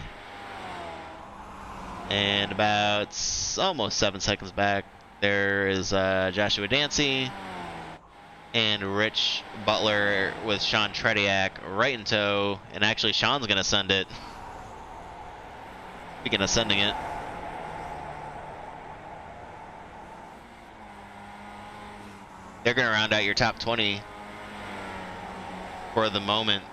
And about almost 7 seconds back, there is Joshua Dancy and Rich Butler with Sean Trediak right in tow. And actually, Sean's going to send it. Speaking of sending it. They're going to round out your top 20 for the moment.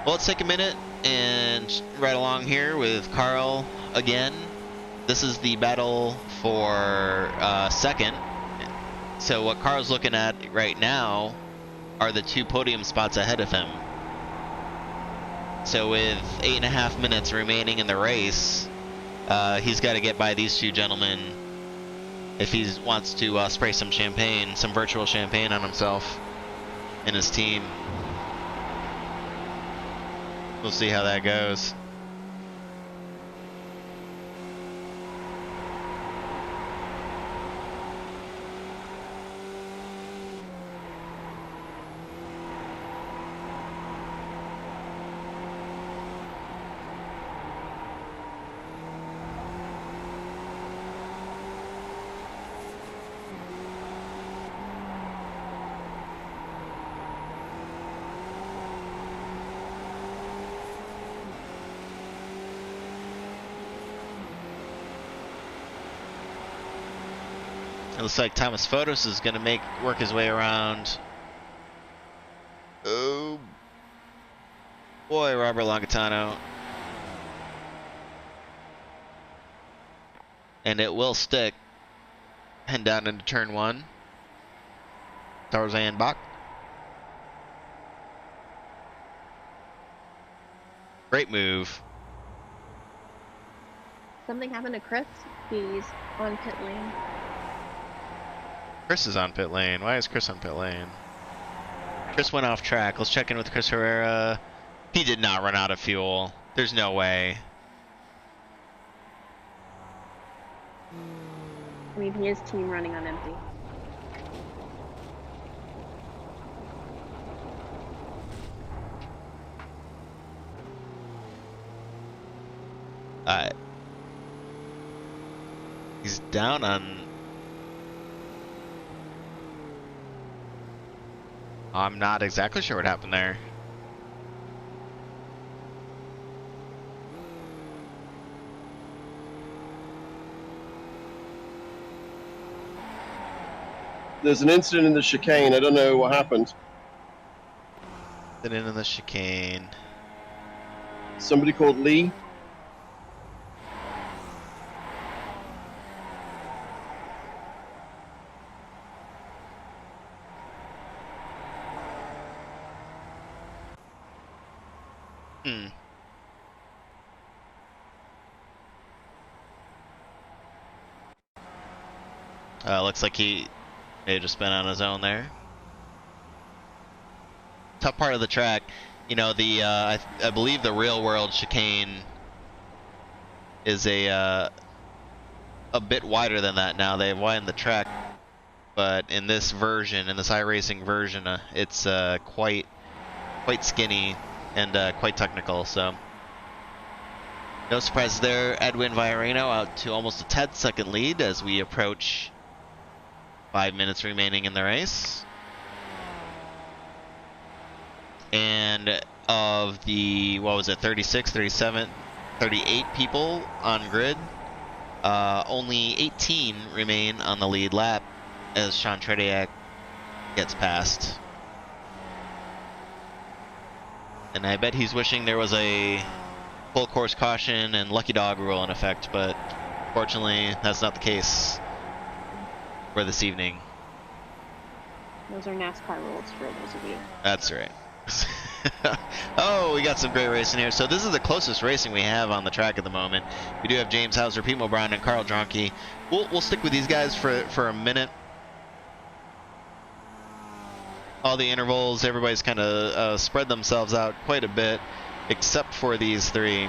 Well, let's take a minute and ride along here with Carl again. This is the battle for second. So what Carl's looking at right now are the 2 podium spots ahead of him. So with 8.5 minutes remaining in the race, he's got to get by these 2 gentlemen if he wants to spray some champagne, some virtual champagne on himself and his team. We'll see how that goes. It looks like Thomas Fotos is going to work his way around. Oh boy, Robert Longitano. And it will stick. Head down into turn 1. Tarzan Bach. Great move. Something happened to Chris. He's on pit lane. Chris is on pit lane. Why is Chris on pit lane? Chris went off track. Let's check in with Chris Herrera. He did not run out of fuel. There's no way. I mean, he is team running on empty. He's down on... I'm not exactly sure what happened there. There's an incident in the chicane. I don't know what happened. Then in the chicane. Somebody called Lee. Hmm. Looks like he may have just been on his own there. Tough part of the track, you know, I believe the real world chicane is a bit wider than that now. They've widened the track, but in this version, in this iRacing version, it's quite skinny and quite technical. So no surprises there. Edwin Villareno out to almost a 10-second lead as we approach 5 minutes remaining in the race. And of the, what was it, 36, 37, 38 people on grid, only 18 remain on the lead lap as Sean Trediak gets past. And I bet he's wishing there was a full course caution and lucky dog rule in effect, but fortunately that's not the case for this evening. Those are NASCAR rules for those of you. That's right. Oh, we got some great racing here. So this is the closest racing we have on the track at the moment. We do have James Hauser, Pete O'Brien, and Carl Dronke. We'll stick with these guys for a minute. All the intervals, everybody's kind of spread themselves out quite a bit, except for these three.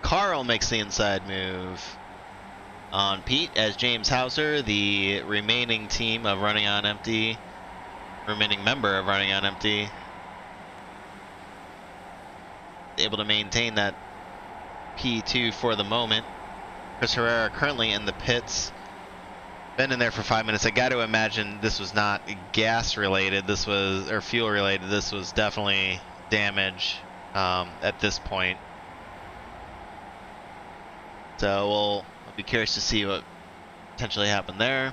Carl makes the inside move on Pete as James Hauser, the remaining team of Running on Empty, remaining member of Running on Empty, able to maintain that P2 for the moment. Chris Herrera currently in the pits. Been in there for 5 minutes. I got to imagine this was not gas related. This was, or fuel related. This was definitely damage at this point. So I'll be curious to see what potentially happened there.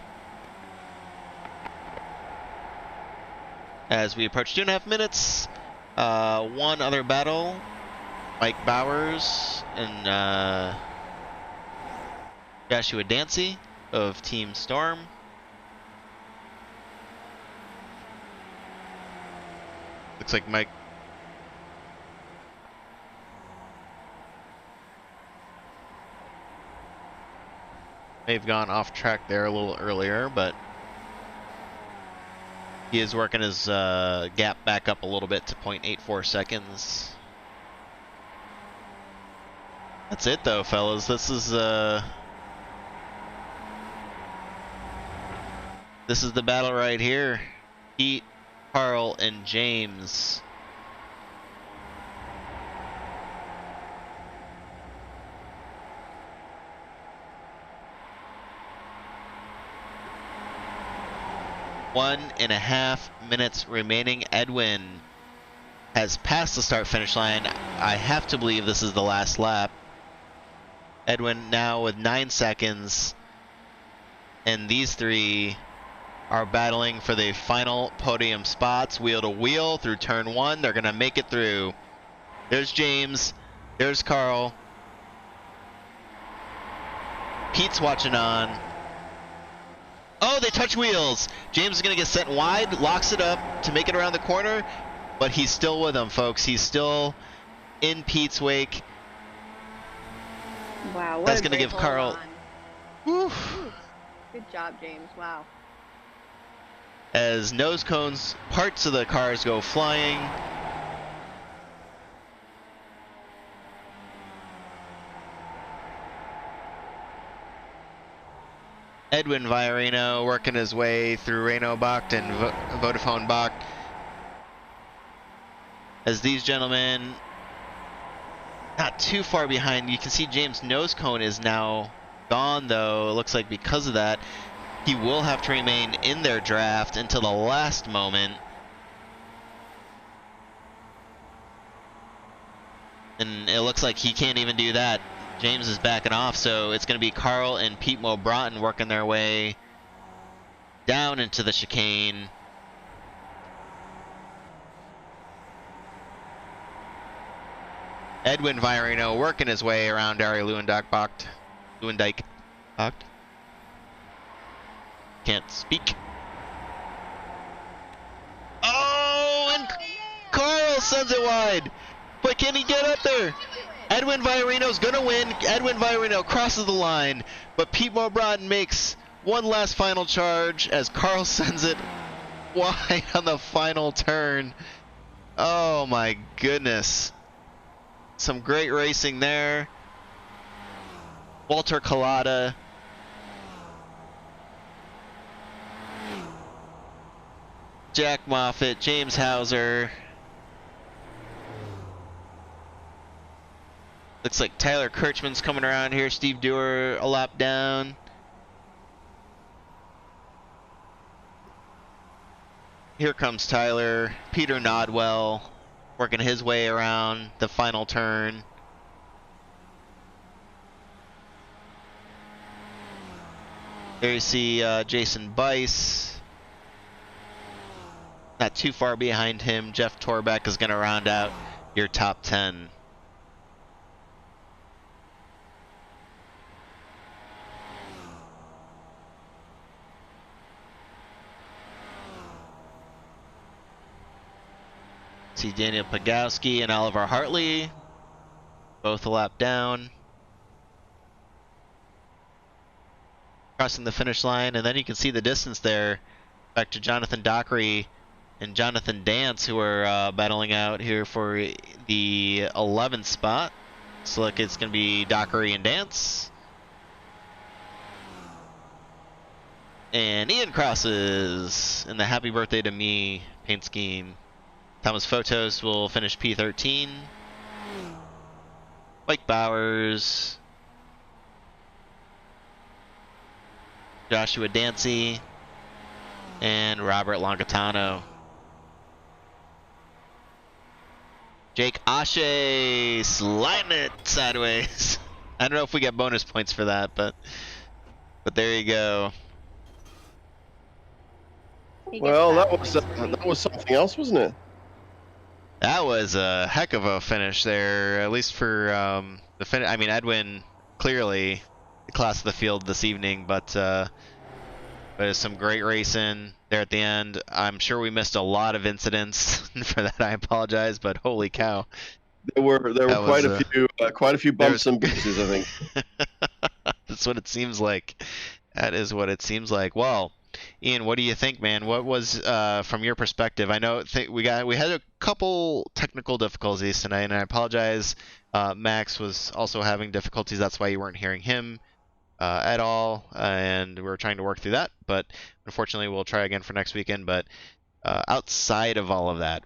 As we approach 2.5 minutes, one other battle, Mike Bowers and Joshua Dancy of Team Storm. Looks like Mike may have gone off track there a little earlier, but he is working his gap back up a little bit to 0.84 seconds. That's it though, fellas. This is the battle right here. Pete, Carl, and James. One and a half minutes remaining. Edwin has passed the start-finish line. I have to believe this is the last lap. Edwin now with 9 seconds. And these three are battling for the final podium spots. Wheel to wheel through turn one. They're going to make it through. There's James. There's Carl. Pete's watching on. Oh, they touch wheels. James is going to get sent wide, locks it up to make it around the corner, but he's still with them, folks. He's still in Pete's wake. Wow, what That's a going to great give Carl... hold on. Whew. Good job, James. Wow. As nose cones, parts of the cars go flying. Edwin Viorino working his way through Renault Bacht and Vodafone Bacht. As these gentlemen, not too far behind, you can see James' nose cone is now gone, though. It looks like because of that, he will have to remain in their draft until the last moment. And it looks like he can't even do that. James is backing off, so it's going to be Carl and Pete Mo-Broughton working their way down into the chicane. Edwin Viorino working his way around Dari Lewandijk Bacht. Can't speak. Oh, and Carl sends it wide. But can he get up there? Edwin Viorino's gonna win. Edwin Viorino crosses the line, but Pete Mo-Broughton makes one last final charge as Carl sends it wide on the final turn. Oh my goodness. Some great racing there. Walter Collada. Jack Moffitt, James Hauser. Looks like Tyler Kirchman's coming around here. Steve Dewar a lap down. Here comes Tyler. Peter Nodwell working his way around the final turn. There you see Jason Bice. Not too far behind him. Jeff Torbeck is going to round out your top 10. See Daniel Pagowski and Oliver Hartley, both a lap down. Crossing the finish line, and then you can see the distance there back to Jonathan Dockery and Jonathan Dance, who are battling out here for the 11th spot. So look, it's going to be Dockery and Dance. And Ian crosses in the Happy Birthday to Me paint scheme. Thomas Photos will finish P13. Mike Bowers. Joshua Dancy. And Robert Longatano. Jake Ashe sliding it sideways. I don't know if we get bonus points for that, but there you go. Well, that was something else, wasn't it? That was a heck of a finish there, at least for the finish. I mean, Edwin clearly the class of the field this evening, but there's some great racing there at the end. I'm sure we missed a lot of incidents. For that, I apologize, but holy cow! There were quite a few bumps and bruises, I think. That's what it seems like. That is what it seems like. Well, Ian, what do you think, man? What was from your perspective? I know we had a couple technical difficulties tonight, and I apologize. Max was also having difficulties. That's why you weren't hearing him at all, and we're trying to work through that. But unfortunately, we'll try again for next weekend. But outside of all of that,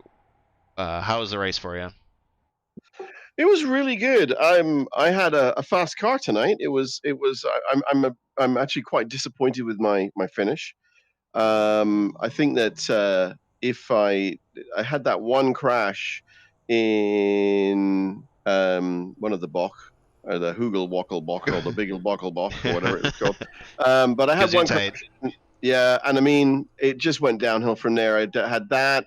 how was the race for you? It was really good. I had a fast car tonight. I'm actually quite disappointed with my finish. I think that if I had that one crash in one of the Bock, the Hugel Wockel Bock or the Bigel Bockel Bock or whatever it was called. But I had one crash. Yeah, and I mean, it just went downhill from there. I had that.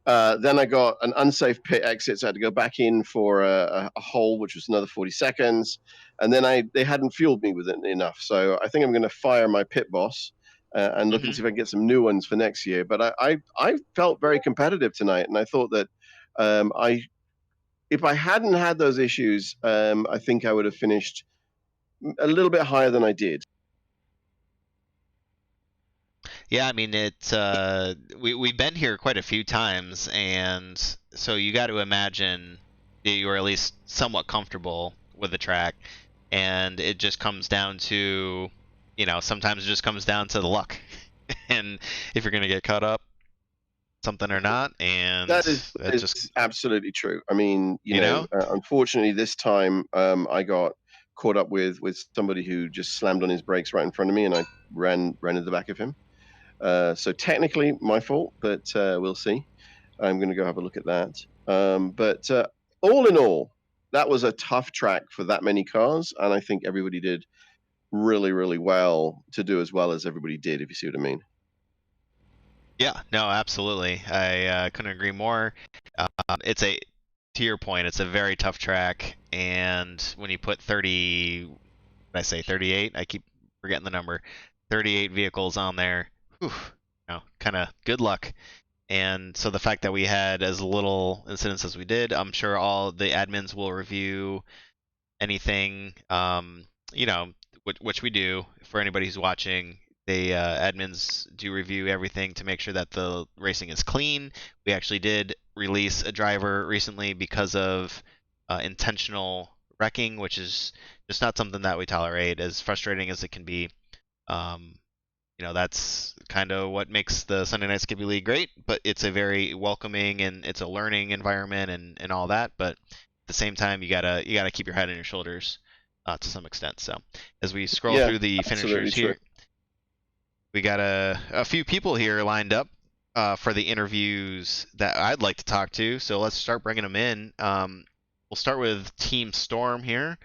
Then I got an unsafe pit exit, so I had to go back in for a hole, which was another 40 seconds. And then they hadn't fueled me with it enough. So I think I'm going to fire my pit boss and looking to see if I can get some new ones for next year. But I felt very competitive tonight, and I thought that if I hadn't had those issues, I think I would have finished a little bit higher than I did. Yeah, I mean we've been here quite a few times, and so you got to imagine that you were at least somewhat comfortable with the track, and it just comes down to, sometimes it just comes down to the luck, and if you're gonna get caught up something or not, and That is just absolutely true. I mean, unfortunately, this time I got caught up with somebody who just slammed on his brakes right in front of me, and I ran into the back of him. So technically my fault, but we'll see. I'm going to go have a look at that. But all in all, that was a tough track for that many cars, and I think everybody did really, really well to do as well as everybody did, if you see what I mean. Yeah, no, absolutely. I couldn't agree more. To your point, it's a very tough track, and when you put 30, did I say 38? I keep forgetting the number. 38 vehicles on there, whew, kind of good luck. And so the fact that we had as little incidents as we did, I'm sure all the admins will review anything, which we do for anybody who's watching. They admins do review everything to make sure that the racing is clean. We actually did release a driver recently because of intentional wrecking, which is just not something that we tolerate, as frustrating as it can be. That's kind of what makes the Sunday Night Skippy League great, but it's a very welcoming and it's a learning environment and all that. But at the same time, you gotta keep your head on your shoulders to some extent. So as we scroll through the finishers here, we got a few people here lined up for the interviews that I'd like to talk to. So let's start bringing them in. We'll start with Team Storm here.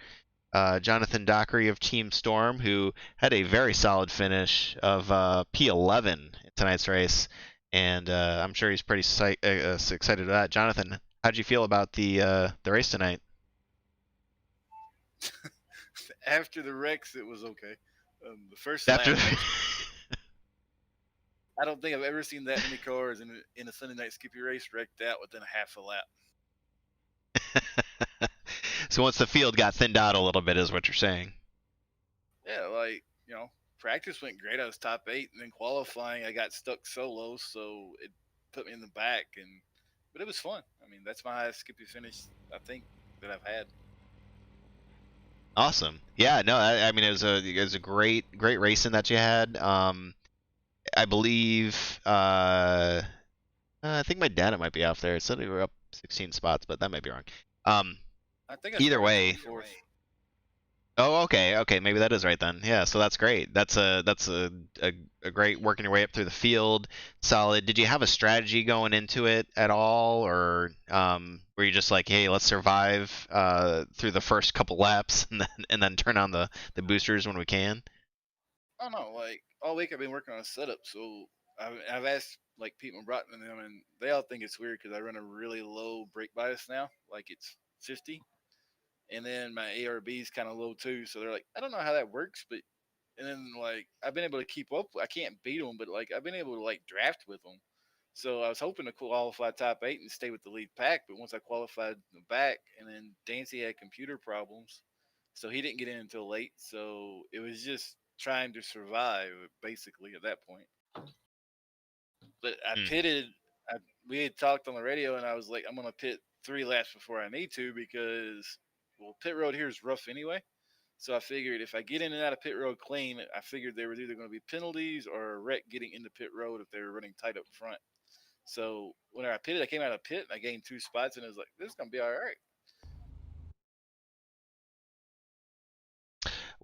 Jonathan Dockery of Team Storm, who had a very solid finish of P11 in tonight's race, and I'm sure he's pretty excited about that. Jonathan, how'd you feel about the race tonight? After the wrecks, it was okay. The first After lap, I don't think I've ever seen that many cars in a Sunday Night Skippy race wrecked out within a half a lap. So once the field got thinned out a little bit, is what you're saying? Yeah, practice went great. I was top 8, and then qualifying, I got stuck solo, so it put me in the back. But it was fun. I mean, that's my highest Skippy finish I think that I've had. Awesome. Yeah. No. I mean, it was a great racing that you had. I believe. I think my data might be off there. It said we were up 16 spots, but that might be wrong. I think Either way. Oh, okay, maybe that is right then. Yeah, so that's great. That's a great working your way up through the field. Solid. Did you have a strategy going into it at all, or were you just like, hey, let's survive through the first couple laps and then turn on the boosters when we can? I don't know. All week I've been working on a setup, so I've asked Pete Broughton and them, and they all think it's weird because I run a really low brake bias now, like it's 50. And then my ARB is kind of low too, so they're like, I don't know how that works, but and then I've been able to keep up. I can't beat them, but I've been able to draft with them. So I was hoping to qualify top 8 and stay with the lead pack, but once I qualified the back, and then Dancy had computer problems, so he didn't get in until late. So it was just trying to survive basically at that point. But I pitted. We had talked on the radio, and I was like, I'm gonna pit 3 laps before I need to because pit road here is rough anyway. So I figured if I get in and out of pit road clean, I figured there was either going to be penalties or a wreck getting into pit road if they were running tight up front. So when I pitted, I came out of pit and I gained 2 spots, and it was like, this is going to be all right.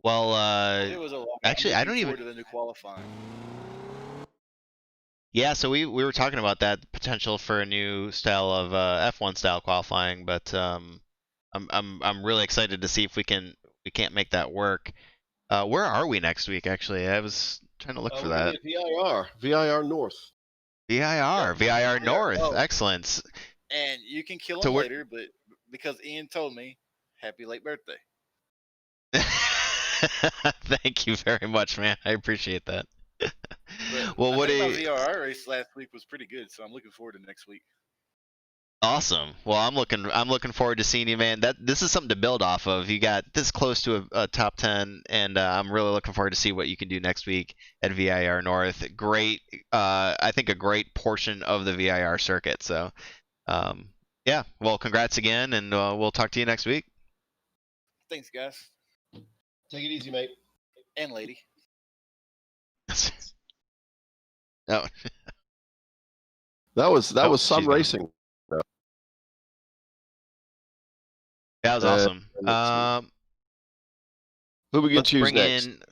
Well, it was a lot. Actually, I don't even. To the new qualifying. Yeah, so we were talking about that potential for a new style of F1 style qualifying, but I'm really excited to see if we can't make that work. Where are we next week? Actually, I was trying to look for that. VIR North. VIR North. Oh. Excellent. And you can kill him later, but because Ian told me, happy late birthday. Thank you very much, man. I appreciate that. Well, I what do think my you? VRR race last week was pretty good, so I'm looking forward to next week. Awesome. Well, I'm looking forward to seeing you, man. This is something to build off of. You got this close to a top 10, and I'm really looking forward to see what you can do next week at VIR North. Great, I think a great portion of the VIR circuit. So, yeah. Well, congrats again, and we'll talk to you next week. Thanks, guys Take it easy, mate. and lady. Oh, That was Oh, some she's gone. racing. that was Uh, awesome. let's see. Who we can Let's choose bring next? in.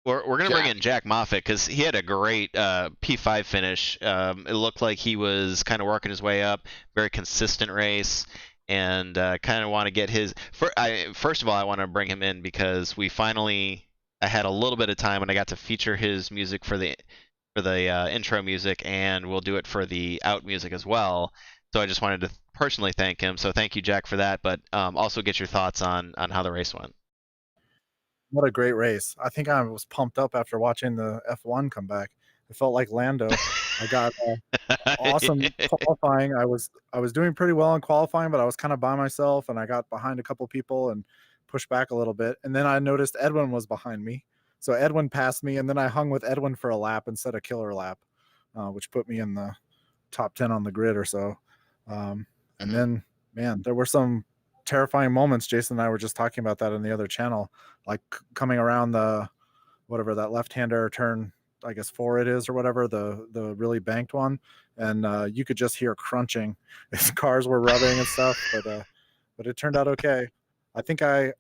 We're gonna bring Jack. in Jack Moffitt because he had a great P5 finish. It looked like he was kind of working his way up, very consistent race, and kind of want to get his. First of all, I want to bring him in because I had a little bit of time and I got to feature his music for the intro music, and we'll do it for the out music as well. So I just wanted to personally thank him. So thank you, Jack, for that. But also get your thoughts on how the race went. What a great race. I think I was pumped up after watching the F1 come back. It felt like Lando. I got awesome qualifying. I was doing pretty well in qualifying, but I was kind of by myself, and I got behind a couple people and pushed back a little bit. And then I noticed Edwin was behind me. So Edwin passed me, and then I hung with Edwin for a lap instead of killer lap, which put me in the top 10 on the grid or so. And then, man, there were some terrifying moments. Jason and I were just talking about that in the other channel, like coming around the whatever that left-hander turn, I guess 4 it is or whatever, the really banked one, and you could just hear crunching as cars were rubbing and stuff, but it turned out okay. I think I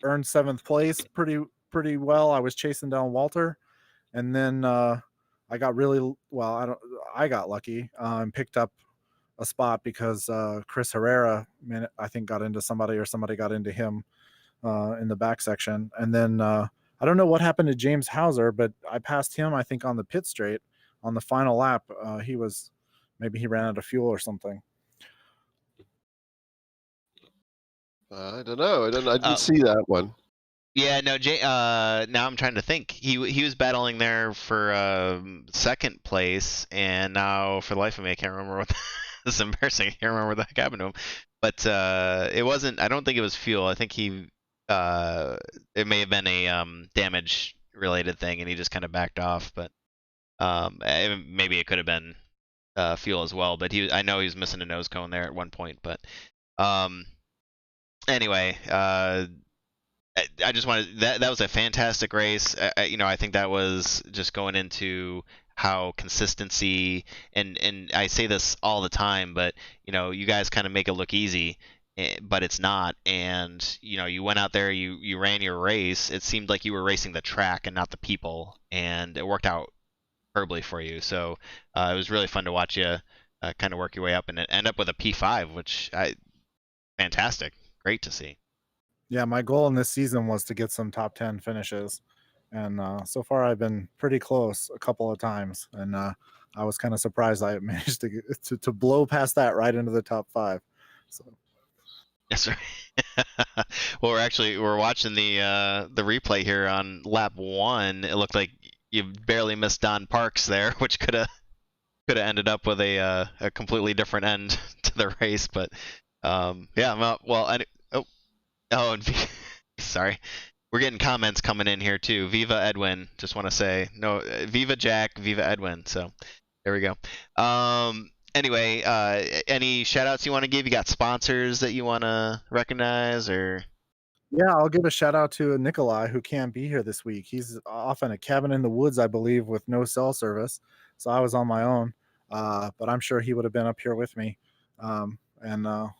earned 7th place pretty well. I was chasing down Walter, and then I got really well. I got lucky and picked up a spot because Chris Herrera, I think, got into somebody or somebody got into him in the back section. And then I don't know what happened to James Hauser, but I passed him, I think, on the pit straight on the final lap. Maybe he ran out of fuel or something. I don't know. I didn't see that one. Yeah, no, now I'm trying to think. He was battling there for second place, and now for the life of me, I can't remember what. This is embarrassing. I can't remember what the heck happened to him. But it wasn't. I don't think it was fuel. I think it may have been a damage related thing, and he just kind of backed off. But maybe it could have been fuel as well. But I know he was missing a nose cone there at one point. But anyway. I just wanted that was a fantastic race. I think that was just going into how consistency and I say this all the time, but you guys kind of make it look easy, but it's not. And you went out there, you ran your race. It seemed like you were racing the track and not the people, and it worked out superbly for you. So it was really fun to watch you kind of work your way up and end up with a P5, which fantastic, great to see. Yeah, my goal in this season was to get some top 10 finishes, and so far I've been pretty close a couple of times, and I was kind of surprised I managed to blow past that right into the top 5. So. Yes, sir. Well, we're watching the replay here on lap 1. It looked like you barely missed Don Parks there, which could have ended up with a completely different end to the race, but yeah, well, and sorry, we're getting comments coming in here too. Viva Edwin, just want to say no. Viva Jack, Viva Edwin. So there we go. Anyway, any shout outs you want to give? You got sponsors that you want to recognize, or? Yeah, I'll give a shout out to Nikolai, who can't be here this week. He's off in a cabin in the woods, I believe, with no cell service. So I was on my own, but I'm sure he would have been up here with me. And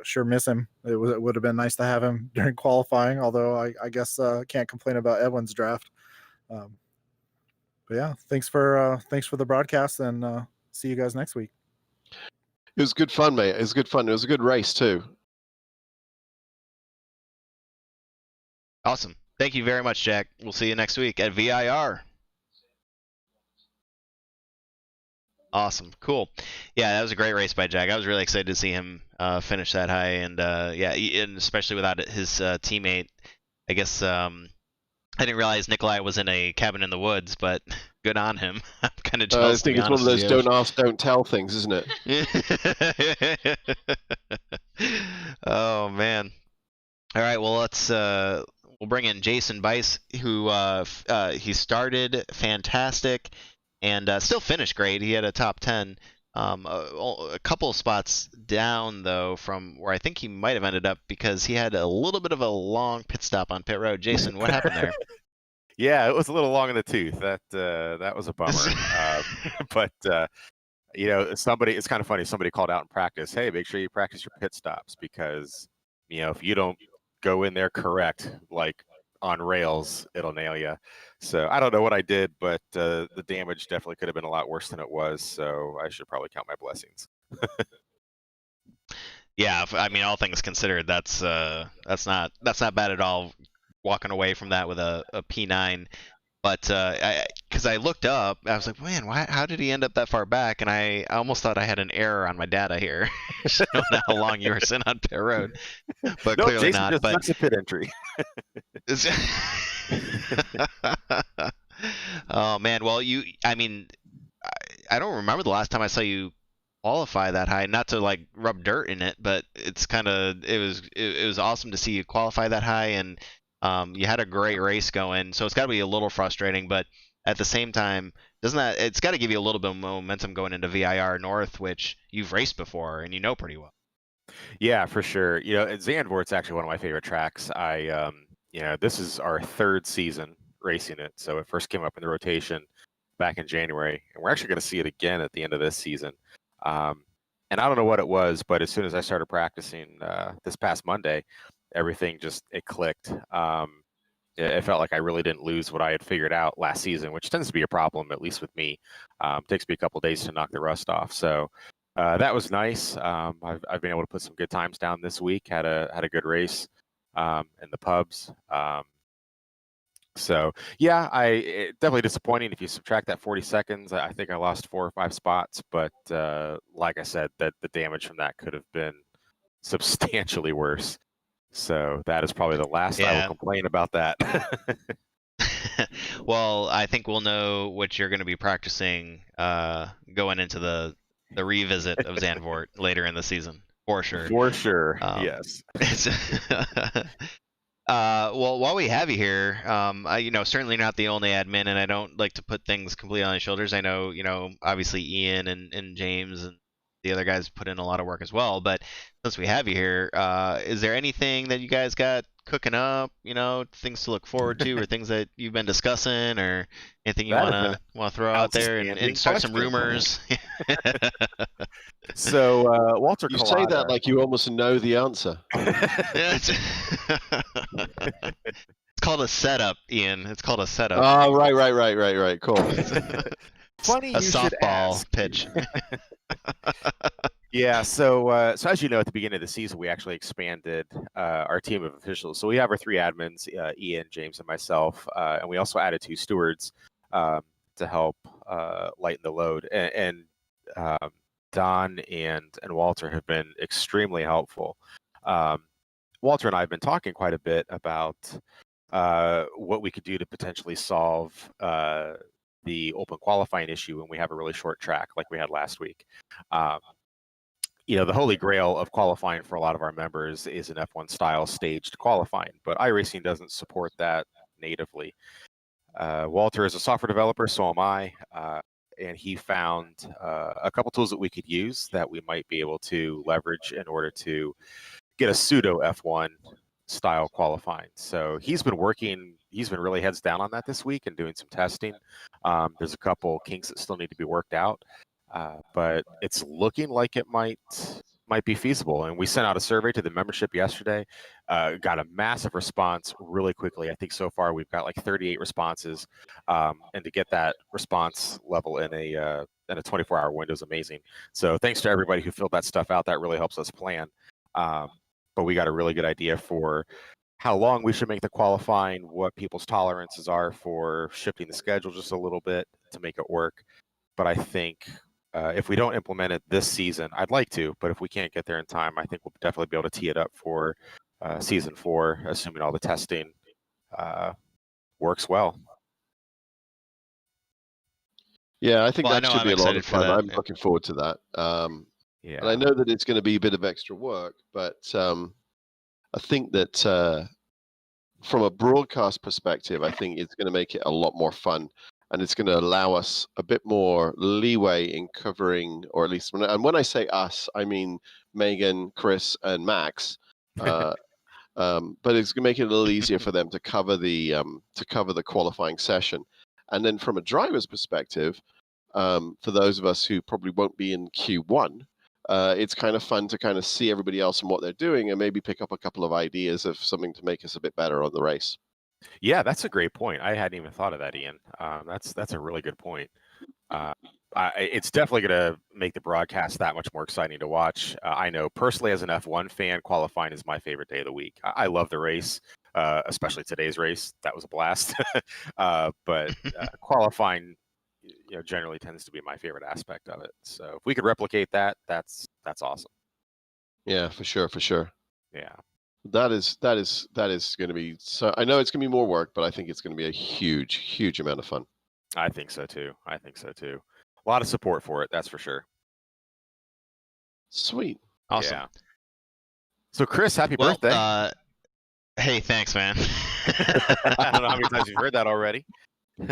sure miss him. It would have been nice to have him during qualifying, although I guess can't complain about Edwin's draft. But yeah, thanks for the broadcast, and see you guys next week. It was good fun, mate. It was good fun. It was a good race too. Awesome. Thank you very much, Jack. We'll see you next week at VIR. Awesome. Cool. Yeah, that was a great race by Jack. I was really excited to see him finish that high, and yeah, and especially without his teammate. I guess I didn't realize Nikolai was in a cabin in the woods, but good on him. I'm kind of I jealous, to think be it's one of honest with those you. don't ask, don't tell things, isn't it? Oh man. All right, well we'll bring in Jason Bice, who he started fantastic and still finished great. He had a top 10. A couple of spots down though from where I think he might have ended up because he had a little bit of a long pit stop on pit road. Jason, what happened there? Yeah, it was a little long in the tooth. That was a bummer. But it's kind of funny. Somebody called out in practice, "Hey, make sure you practice your pit stops because if you don't go in there correct, like on rails, it'll nail you." So I don't know what I did, but the damage definitely could have been a lot worse than it was. So I should probably count my blessings. Yeah, I mean, all things considered, that's not bad at all. Walking away from that with a P9, but because I looked up, I was like, man, how did he end up that far back? And I almost thought I had an error on my data here, showing how long you were sitting on pit road, but No, clearly Jason not. just But that's a pit entry. Oh man, well I mean, I don't remember the last time I saw you qualify that high. Not to like rub dirt in it, but it was awesome to see you qualify that high, and you had a great race going. So it's got to be a little frustrating, but at the same time, it's got to give you a little bit of momentum going into VIR North, which you've raced before and you know pretty well. Yeah, for sure. Zandvoort's actually one of my favorite tracks. This is our third season racing it. So it first came up in the rotation back in January, and we're actually going to see it again at the end of this season. And I don't know what it was, but as soon as I started practicing this past Monday, everything it clicked. It felt like I really didn't lose what I had figured out last season, which tends to be a problem, at least with me. Takes me a couple days to knock the rust off. So that was nice. I've been able to put some good times down this week. Had a good race in the pubs. So yeah, definitely disappointing if you subtract that 40 seconds. I think I lost 4 or 5 spots, but like I said, that the damage from that could have been substantially worse. So that is probably the last I will complain about that. Well, I think we'll know what you're going to be practicing going into the revisit of Zandvoort later in the season, for sure. For sure, yes. Well, while we have you here, certainly not the only admin, and I don't like to put things completely on his shoulders. I know, obviously Ian and James and the other guys put in a lot of work as well. But since we have you here, is there anything that you guys got cooking up? Things to look forward to, or things that you've been discussing, or anything you want to throw out there and start some rumors? So Walter, you say that like you almost know the answer. It's called a setup, Ian. It's called a setup. Oh, right. Cool. Funny, a softball pitch. Yeah, so as you know, at the beginning of the season, we actually expanded our team of officials. So we have our 3 admins, Ian, James, and myself, and we also added 2 stewards to help lighten the load. And Don and Walter have been extremely helpful. Walter and I have been talking quite a bit about what we could do to potentially solve the open qualifying issue when we have a really short track like we had last week. The holy grail of qualifying for a lot of our members is an F1 style staged qualifying, but iRacing doesn't support that natively. Walter is a software developer, so am I, and he found a couple tools that we could use that we might be able to leverage in order to get a pseudo F1 style qualifying. So he's been really heads down on that this week and doing some testing. There's a couple kinks that still need to be worked out. But it's looking like it might be feasible. And we sent out a survey to the membership yesterday, got a massive response really quickly. I think so far we've got like 38 responses, and to get that response level in a 24-hour window is amazing. So thanks to everybody who filled that stuff out. That really helps us plan. But we got a really good idea for how long we should make the qualifying, what people's tolerances are for shifting the schedule just a little bit to make it work. But I think if we don't implement it this season, I'd like to, but if we can't get there in time, I think we'll definitely be able to tee it up for season 4, assuming all the testing works well. Yeah, I think Well, I that know should I'm be a lot excited of for fun. that. I'm Yeah. looking forward to that. Yeah. And I know that it's going to be a bit of extra work, but I think that from a broadcast perspective, I think it's going to make it a lot more fun, and it's going to allow us a bit more leeway in covering, or at least when I say us, I mean Megan, Chris, and Max. But it's going to make it a little easier for them to cover the qualifying session, and then from a driver's perspective, for those of us who probably won't be in Q1, it's kind of fun to kind of see everybody else and what they're doing, and maybe pick up a couple of ideas of something to make us a bit better on the race. Yeah, that's a great point. I hadn't even thought of that, Ian. That's a really good point. It's definitely going to make the broadcast that much more exciting to watch. I know personally, as an F1 fan, qualifying is my favorite day of the week. I love the race, especially today's race. That was a blast. But qualifying, generally tends to be my favorite aspect of it. So if we could replicate that, that's awesome. Yeah, for sure, for sure. Yeah. That is going to be. So I know it's going to be more work, but I think it's going to be a huge amount of fun. I think so too. A lot of support for it, that's for sure. Sweet. Awesome. Yeah. So Chris, happy birthday. Hey, thanks, man. I don't know how many times you've heard that already. I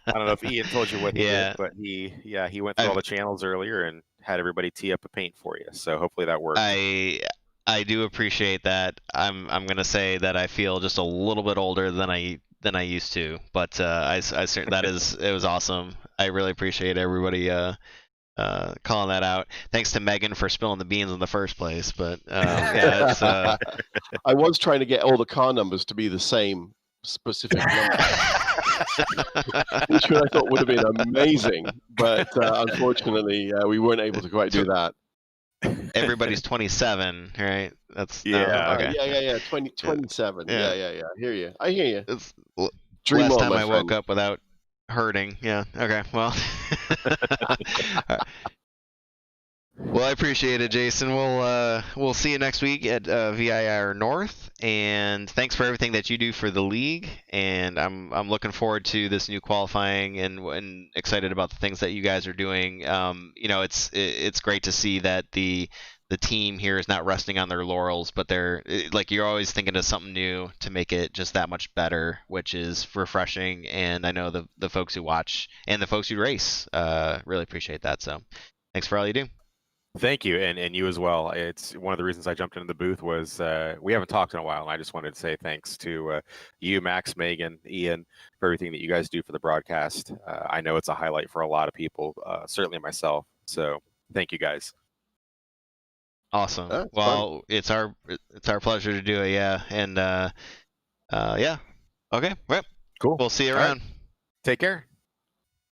don't know if Ian told you what he did, but he went through all the channels earlier and had everybody tee up a paint for you. So hopefully that worked. I do appreciate that. I'm gonna say that I feel just a little bit older than I used to, but I certainly it was awesome. I really appreciate everybody calling that out. Thanks to Megan for spilling the beans in the first place. But yeah, it's, I was trying to get all the car numbers to be the same specific number, which I thought would have been amazing, but unfortunately we weren't able to quite do that. Everybody's 27, right? That's okay. Yeah. 27. Yeah. I hear you. It's Dream last on, time my I friend. woke up without hurting. Yeah. Okay. Well. Well, I appreciate it, Jason. We'll see you next week at VIR North, and thanks for everything that you do for the league. And I'm looking forward to this new qualifying and excited about the things that you guys are doing. It's great to see that the team here is not resting on their laurels, but you're always thinking of something new to make it just that much better, which is refreshing. And I know the folks who watch and the folks who race really appreciate that. So thanks for all you do. Thank you, and you as well. It's one of the reasons I jumped into the booth was we haven't talked in a while, and I just wanted to say thanks to you, Max, Megan, Ian, for everything that you guys do for the broadcast. I know it's a highlight for a lot of people, certainly myself. So thank you guys. Awesome. That's well, fun. It's our pleasure to do it. Yeah, and yeah. Okay. Well, cool. We'll see you around. Right. Take care.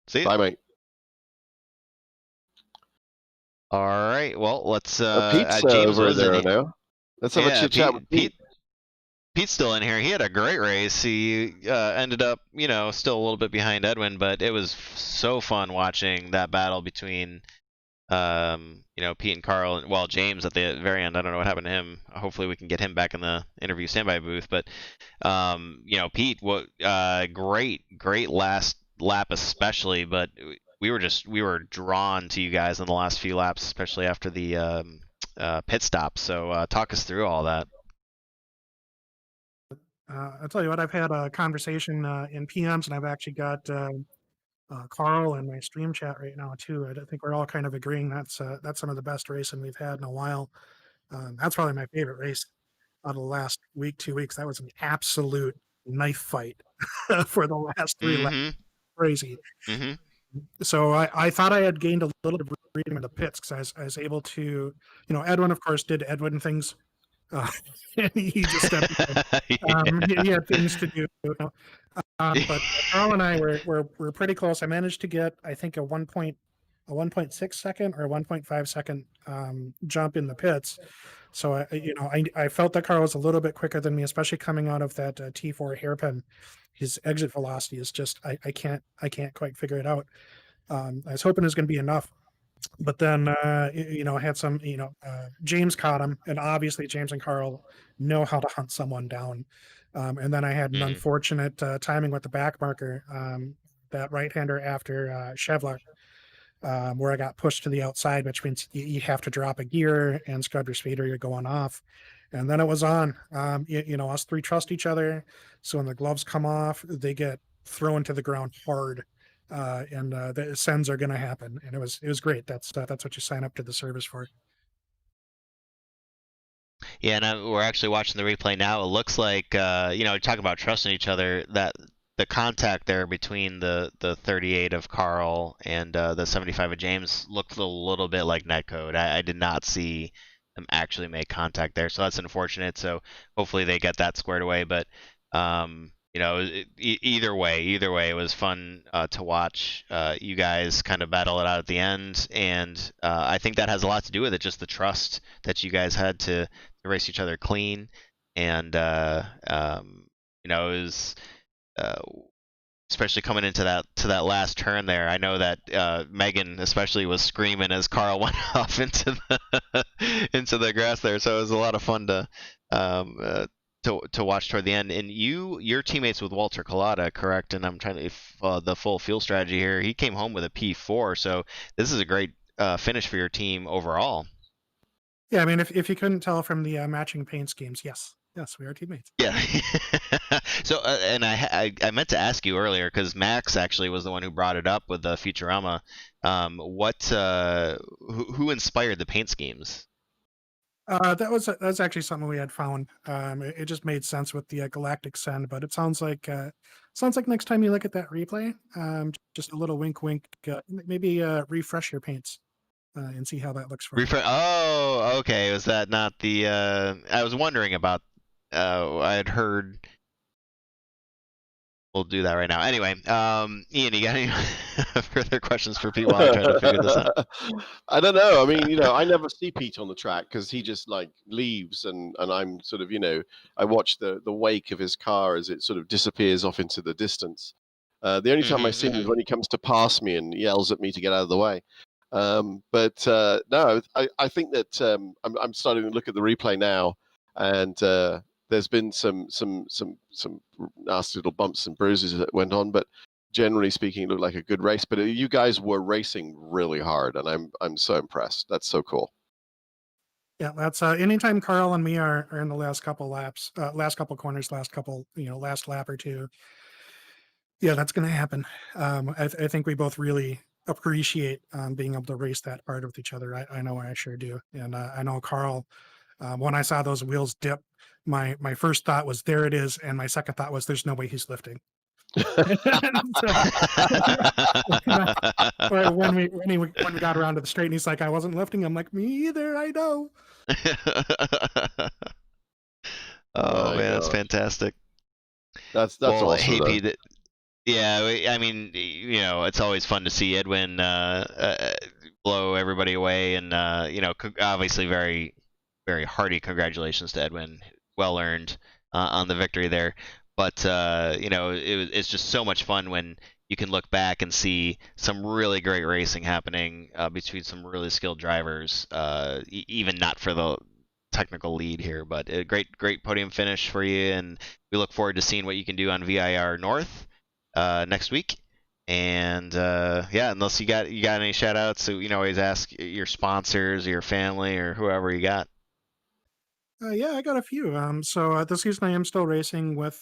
See you. Bye, mate. All right. Well, let's. Pete's James over was there in now. Let's have a chit chat with Pete. Pete's still in here. He had a great race. He ended up, still a little bit behind Edwin, but it was so fun watching that battle between, Pete and Carl. And well, James at the very end. I don't know what happened to him. Hopefully, we can get him back in the interview standby booth. But, Pete, great last lap, especially. But we were drawn to you guys in the last few laps, especially after the pit stop. So talk us through all that. I'll tell you what, I've had a conversation in PMs, and I've actually got Carl in my stream chat right now too. I think we're all kind of agreeing that's some of the best racing we've had in a while. That's probably my favorite race out of the last week, 2 weeks. That was an absolute knife fight for the last 3 laps. Crazy. Mm-hmm. So I thought I had gained a little bit of freedom in the pits because I was able to, Edwin, of course, did Edwin things. And he just stepped in. He had things to do. But Carl and I were pretty close. I managed to get, I think, a 1.6 second or 1.5 second jump in the pits. So I felt that Carl was a little bit quicker than me, especially coming out of that T4 hairpin. His exit velocity is just I can't quite figure it out. I was hoping it was going to be enough But then, I had some, James caught him, and obviously James and Carl know how to hunt someone down. And then I had an Mhm. unfortunate timing with the back marker, that right-hander after Chevlar, where I got pushed to the outside, which means you have to drop a gear and scrub your speed or you're going off. And then it was on. Us three trust each other. So when the gloves come off, they get thrown to the ground hard. And the sends are going to happen. And it was great. That's what you sign up to the service for. Yeah, and we're actually watching the replay now. It looks like, talking about trusting each other, that the contact there between the 38 of Carl and the 75 of James looked a little bit like netcode. I did not see them actually make contact there, so that's unfortunate. So hopefully they get that squared away. But either way, it was fun to watch you guys kind of battle it out at the end, and I think that has a lot to do with it, just the trust that you guys had to race each other clean, and it was uh, especially coming into that last turn there. I know that Megan especially was screaming as Carl went off into the into the grass there, so it was a lot of fun to watch toward the end. And your teammates with Walter Collada, correct? And I'm trying to if the full field strategy here. He came home with a P4, so this is a great finish for your team overall. Yeah, I mean, if you couldn't tell from the matching paint schemes, yes, we are teammates. Yeah. So, and I meant to ask you earlier because Max actually was the one who brought it up with the Futurama. Who inspired the paint schemes? That was actually something we had found. It just made sense with the Galactic Send, but it sounds like next time you look at that replay, just a little wink, wink, maybe refresh your paints and see how that looks for you. Oh, okay. Was that not the? I was wondering about. I had heard. We'll do that right now. Anyway, Ian, you got any further questions for Pete while I'm trying to figure this out? I don't know. I mean, I never see Pete on the track because he just like leaves, and I'm sort of, I watch the wake of his car as it sort of disappears off into the distance. The only time I see him is when he comes to pass me and yells at me to get out of the way. But no, I think that I'm starting to look at the replay now, and there's been some nasty little bumps and bruises that went on, but generally speaking, it looked like a good race. But you guys were racing really hard, and I'm so impressed. That's so cool. Yeah, that's anytime Carl and me are in the last couple laps, last couple corners, last lap or two. Yeah, that's going to happen. I think we both really appreciate being able to race that hard with each other. I know I sure do, and I know Carl. When I saw those wheels dip, my first thought was, "There it is," and my second thought was, "There's no way he's lifting." when we got around to the straight, and he's like, "I wasn't lifting." I'm like, "Me either. I know." Oh man, that's fantastic. That's awesome. Hey, Pete, yeah, I mean, it's always fun to see Edwin blow everybody away, and obviously very, very hearty congratulations to Edwin, well earned on the victory there. But it's just so much fun when you can look back and see some really great racing happening between some really skilled drivers, even not for the technical lead here, but a great podium finish for you, and we look forward to seeing what you can do on VIR North next week. And unless you got any shout outs, so always ask your sponsors, your family, or whoever you got. Yeah, I got a few. So this season I am still racing with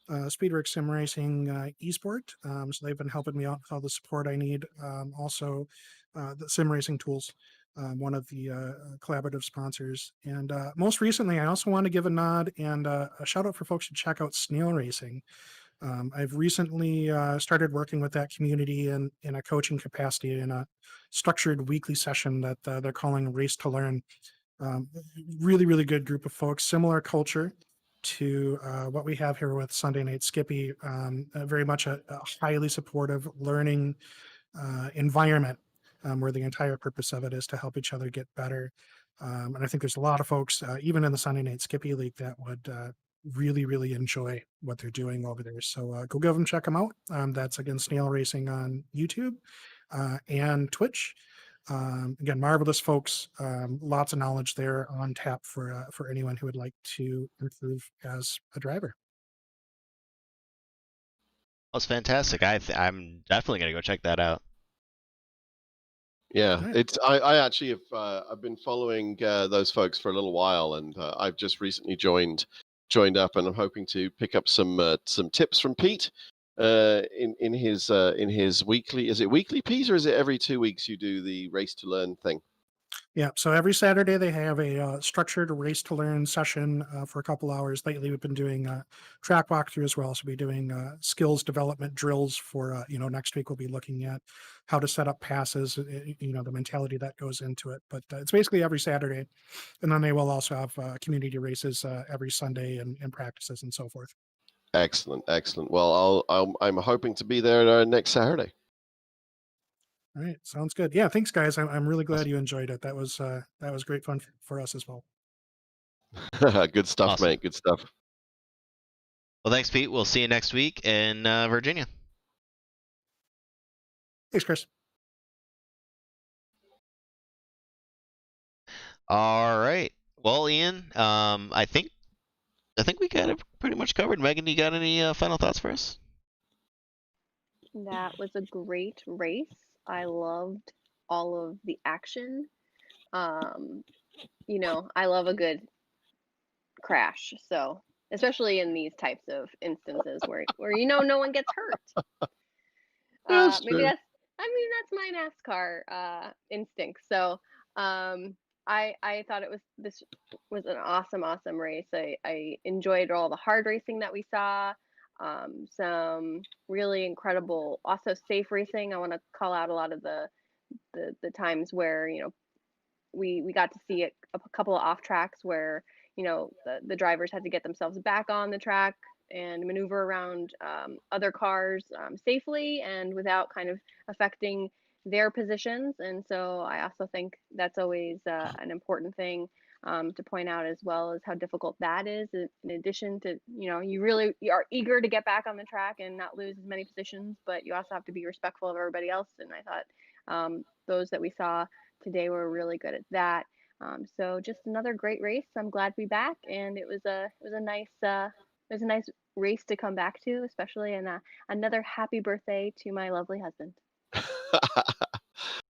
Speedworks Sim Racing Esport. So they've been helping me out with all the support I need. Also, the Sim Racing Tools, one of the collaborative sponsors. And most recently, I also want to give a nod and a shout out for folks to check out Snail Racing. I've recently started working with that community in a coaching capacity in a structured weekly session that they're calling Race to Learn. Really, really good group of folks, similar culture to what we have here with Sunday Night Skippy. Very much a highly supportive learning environment where the entire purpose of it is to help each other get better. And I think there's a lot of folks, even in the Sunday Night Skippy League, that would really, really enjoy what they're doing over there. So go give them, check them out. That's again Snail Racing on YouTube and Twitch. Again, marvelous folks. Lots of knowledge there on tap for anyone who would like to improve as a driver. That's fantastic. I'm definitely gonna go check that out. Yeah, Right. it's I actually have I've been following those folks for a little while, and I've just recently joined up, and I'm hoping to pick up some tips from Pete in his weekly. Is it weekly, Pete, or is it every 2 weeks you do the race to learn thing? Yeah. So every Saturday they have a structured race to learn session for a couple hours. Lately, we've been doing track walkthrough as well. So we'll be doing skills development drills for next week we'll be looking at how to set up passes. The mentality that goes into it. But it's basically every Saturday, and then they will also have community races every Sunday and practices and so forth. Excellent, excellent. Well, I'm hoping to be there next Saturday. All right, sounds good. Yeah, thanks, guys. I'm really glad Awesome. you enjoyed it. That was great fun for us as well. Good stuff, Awesome. mate. Good stuff. Well, thanks, Pete. We'll see you next week in Virginia. Thanks, Chris. All right. Well, Ian, I think we got it pretty much covered. Megan, you got any final thoughts for us? That was a great race. I loved all of the action. I love a good crash. So, especially in these types of instances where no one gets hurt. That's Maybe true. that's my NASCAR instinct. So, I thought this was an awesome race. I enjoyed all the hard racing that we saw. Some really incredible, also safe racing. I want to call out a lot of the times where we got to see a couple of off tracks where the drivers had to get themselves back on the track and maneuver around other cars safely and without kind of affecting their positions. And so I also think that's always an important thing to point out, as well as how difficult that is. In addition to, you are eager to get back on the track and not lose as many positions, but you also have to be respectful of everybody else. And I thought those that we saw today were really good at that. So just another great race. I'm glad to be back, and it was a nice race to come back to, especially, and another happy birthday to my lovely husband.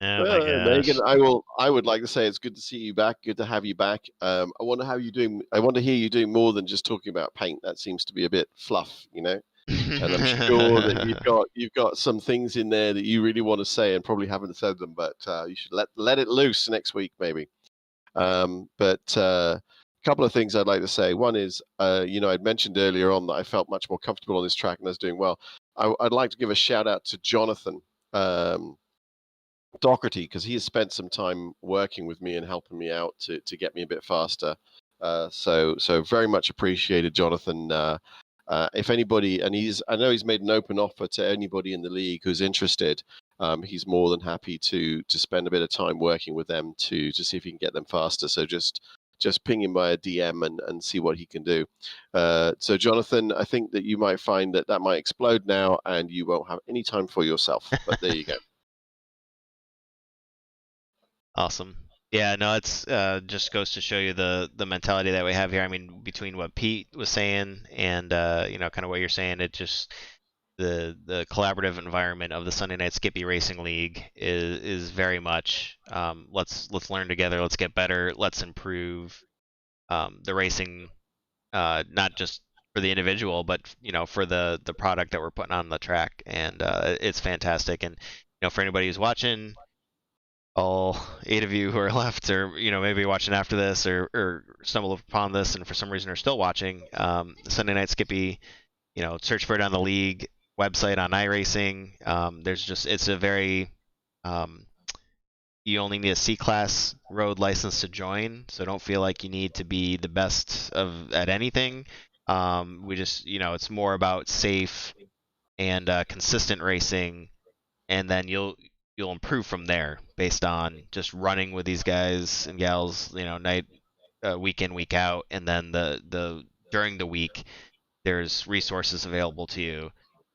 Oh my Megan, gosh. I would like to say it's good to see you back. Good to have you back. I wonder how you doing. I want to hear you doing more than just talking about paint. That seems to be a bit fluff, And I'm sure that you've got some things in there that you really want to say and probably haven't said them, but you should let it loose next week maybe. But a couple of things I'd like to say. One is, I'd mentioned earlier on that I felt much more comfortable on this track and I was doing well. I'd like to give a shout out to Jonathan Doherty, because he has spent some time working with me and helping me out to get me a bit faster. So very much appreciated, Jonathan. If anybody, and I know he's made an open offer to anybody in the league who's interested. He's more than happy to spend a bit of time working with them to see if he can get them faster. So just ping him by a DM and see what he can do. So Jonathan, I think that you might find that might explode now, and you won't have any time for yourself. But there you go. Awesome. Yeah, no, it's just goes to show you the mentality that we have here. I mean, between what Pete was saying and kind of what you're saying, it just the collaborative environment of the Sunday Night Skippy Racing League is very much let's learn together, let's get better, let's improve the racing, not just for the individual, but for the product that we're putting on the track, and it's fantastic. And for anybody who's watching, all 8 of you who are left, or maybe watching after this, or stumble upon this and for some reason are still watching, the Sunday Night Skippy, search for it on the league website on iRacing. It's a very you only need a C-class road license to join, so don't feel like you need to be the best at anything. We just it's more about safe and consistent racing, and then you'll improve from there based on just running with these guys and gals, night week in, week out, and then the during the week there's resources available to you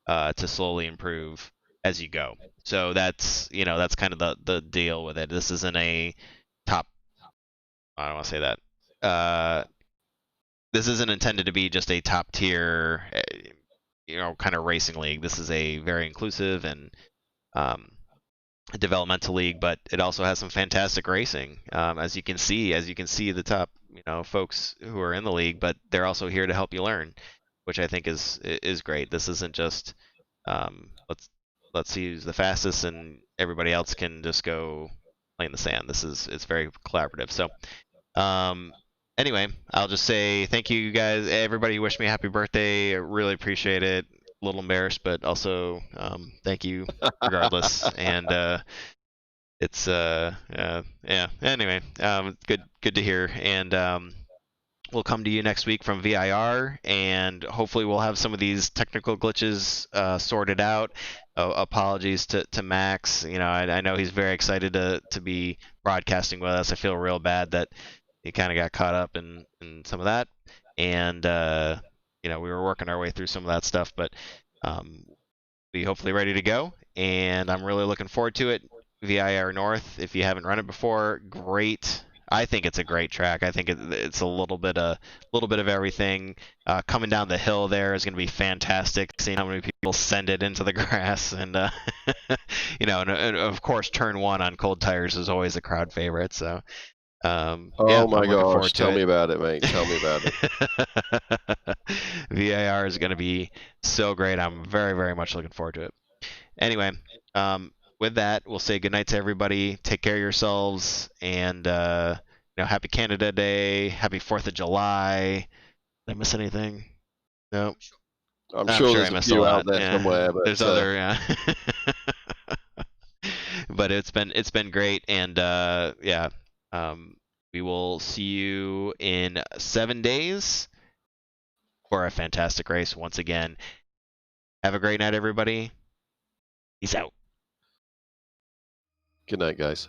to slowly improve as you go. So that's that's kind of the deal with it. This isn't a top. I don't want to say that. This isn't intended to be just a top tier, kind of racing league. This is a very inclusive and developmental league, but it also has some fantastic racing. As you can see the top, folks who are in the league, but they're also here to help you learn, which I think is great. This isn't just let's see who's the fastest and everybody else can just go play in the sand. It's very collaborative. So anyway, I'll just say thank you guys, everybody who wished me a happy birthday. I really appreciate it. A little embarrassed, but also thank you regardless. And it's yeah. Anyway, good to hear. And we'll come to you next week from VIR, and hopefully we'll have some of these technical glitches sorted out. Apologies to Max. I know he's very excited to be broadcasting with us. I feel real bad that he kind of got caught up in some of that, and we were working our way through some of that stuff, but be hopefully ready to go, and I'm really looking forward to it. VIR North, if you haven't run it before, great. I think it's a great track. I think it's a little bit of everything. Coming down the hill there is going to be fantastic. Seeing how many people send it into the grass, and and of course turn 1 on cold tires is always a crowd favorite. So oh my gosh, tell me about it, mate. Tell me about it. VIR is going to be so great. I'm very, very much looking forward to it. Anyway, with that, we'll say goodnight to everybody. Take care of yourselves, and happy Canada Day, happy 4th of July. Did I miss anything? No. I'm sure there's I missed a few a lot. out there somewhere, but there's other, yeah. But it's been great, and we will see you in 7 days for a fantastic race once again. Have a great night, everybody. Peace out. Good night, guys.